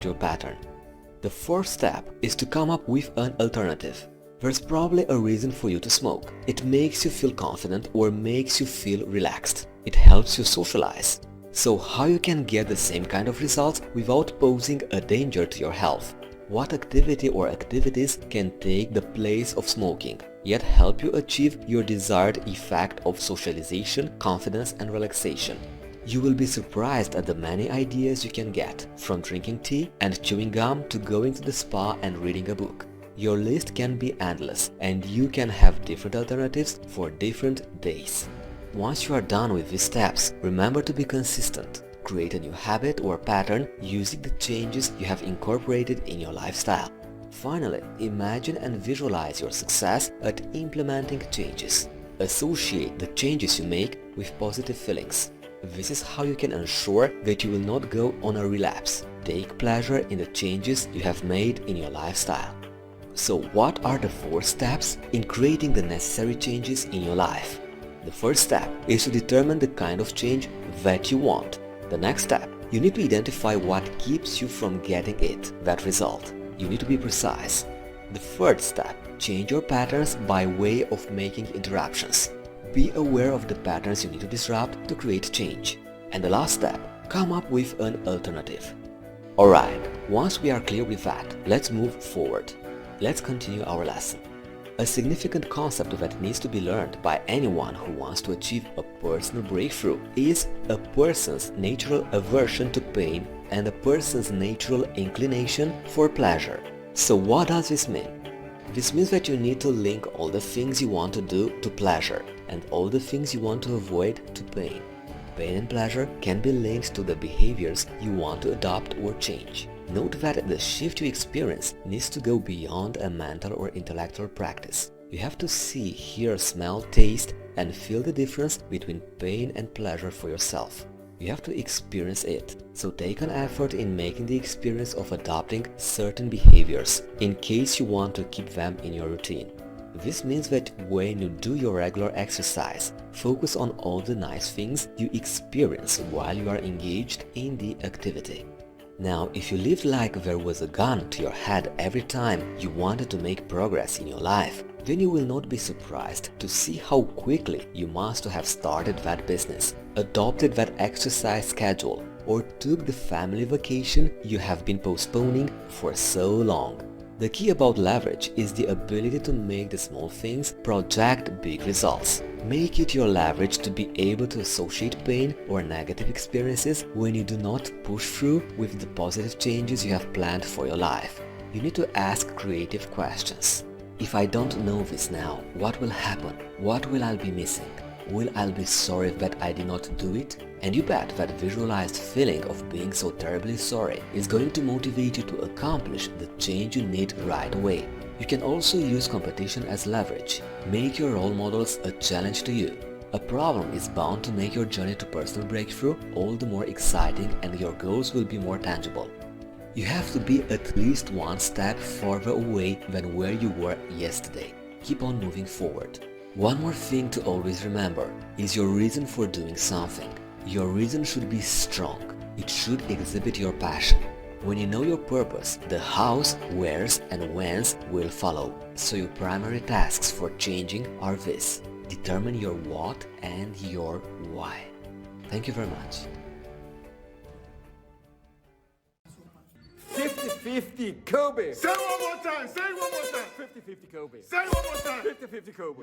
Your pattern. The fourth step is to come up with an alternative. There's probably a reason for you to smoke. It makes you feel confident or makes you feel relaxed. It helps you socialize. So how you can get the same kind of results without posing a danger to your health? What activity or activities can take the place of smoking, yet help you achieve your desired effect of socialization, confidence and relaxation? You will be surprised at the many ideas you can get, from drinking tea and chewing gum to going to the spa and reading a book. Your list can be endless, and you can have different alternatives for different days. Once you are done with these steps, remember to be consistent. Create a new habit or pattern using the changes you have incorporated in your lifestyle. Finally, imagine and visualize your success at implementing changes. Associate the changes you make with positive feelings. This is how you can ensure that you will not go on a relapse. Take pleasure in the changes you have made in your lifestyle. So what are the 4 steps in creating the necessary changes in your life? The first step is to determine the kind of change that you want. The next step, you need to identify what keeps you from getting it, that result. You need to be precise. The third step, change your patterns by way of making interruptions. Be aware of the patterns you need to disrupt to create change. And the last step, come up with an alternative. Alright, once we are clear with that, let's move forward. Let's continue our lesson. A significant concept that needs to be learned by anyone who wants to achieve a personal breakthrough is a person's natural aversion to pain and a person's natural inclination for pleasure. So what does this mean? This means that you need to link all the things you want to do to pleasure and all the things you want to avoid to pain. Pain and pleasure can be linked to the behaviors you want to adopt or change. Note that the shift you experience needs to go beyond a mental or intellectual practice. You have to see, hear, smell, taste, and feel the difference between pain and pleasure for yourself. You have to experience it, so take an effort in making the experience of adopting certain behaviors in case you want to keep them in your routine. This means that when you do your regular exercise, focus on all the nice things you experience while you are engaged in the activity. Now, if you lived like there was a gun to your head every time you wanted to make progress in your life, then you will not be surprised to see how quickly you must have started that business, adopted that exercise schedule, or took the family vacation you have been postponing for so long. The key about leverage is the ability to make the small things project big results. Make it your leverage to be able to associate pain or negative experiences when you do not push through with the positive changes you have planned for your life. You need to ask creative questions. If I don't know this now, what will happen? What will I be missing? Will I be sorry that I did not do it? And you bet that visualized feeling of being so terribly sorry is going to motivate you to accomplish the change you need right away. You can also use competition as leverage. Make your role models a challenge to you. A problem is bound to make your journey to personal breakthrough all the more exciting, and your goals will be more tangible. You have to be at least one step further away than where you were yesterday. Keep on moving forward. One more thing to always remember is your reason for doing something. Your reason should be strong. It should exhibit your passion. When you know your purpose, the hows, wheres, and whens will follow. So your primary tasks for changing are this: determine your what and your why. Thank you very much. 50-50 Kobe. Say it one more time. Say it one more time. 50-50 Kobe. Say it one more time. 50-50 Kobe.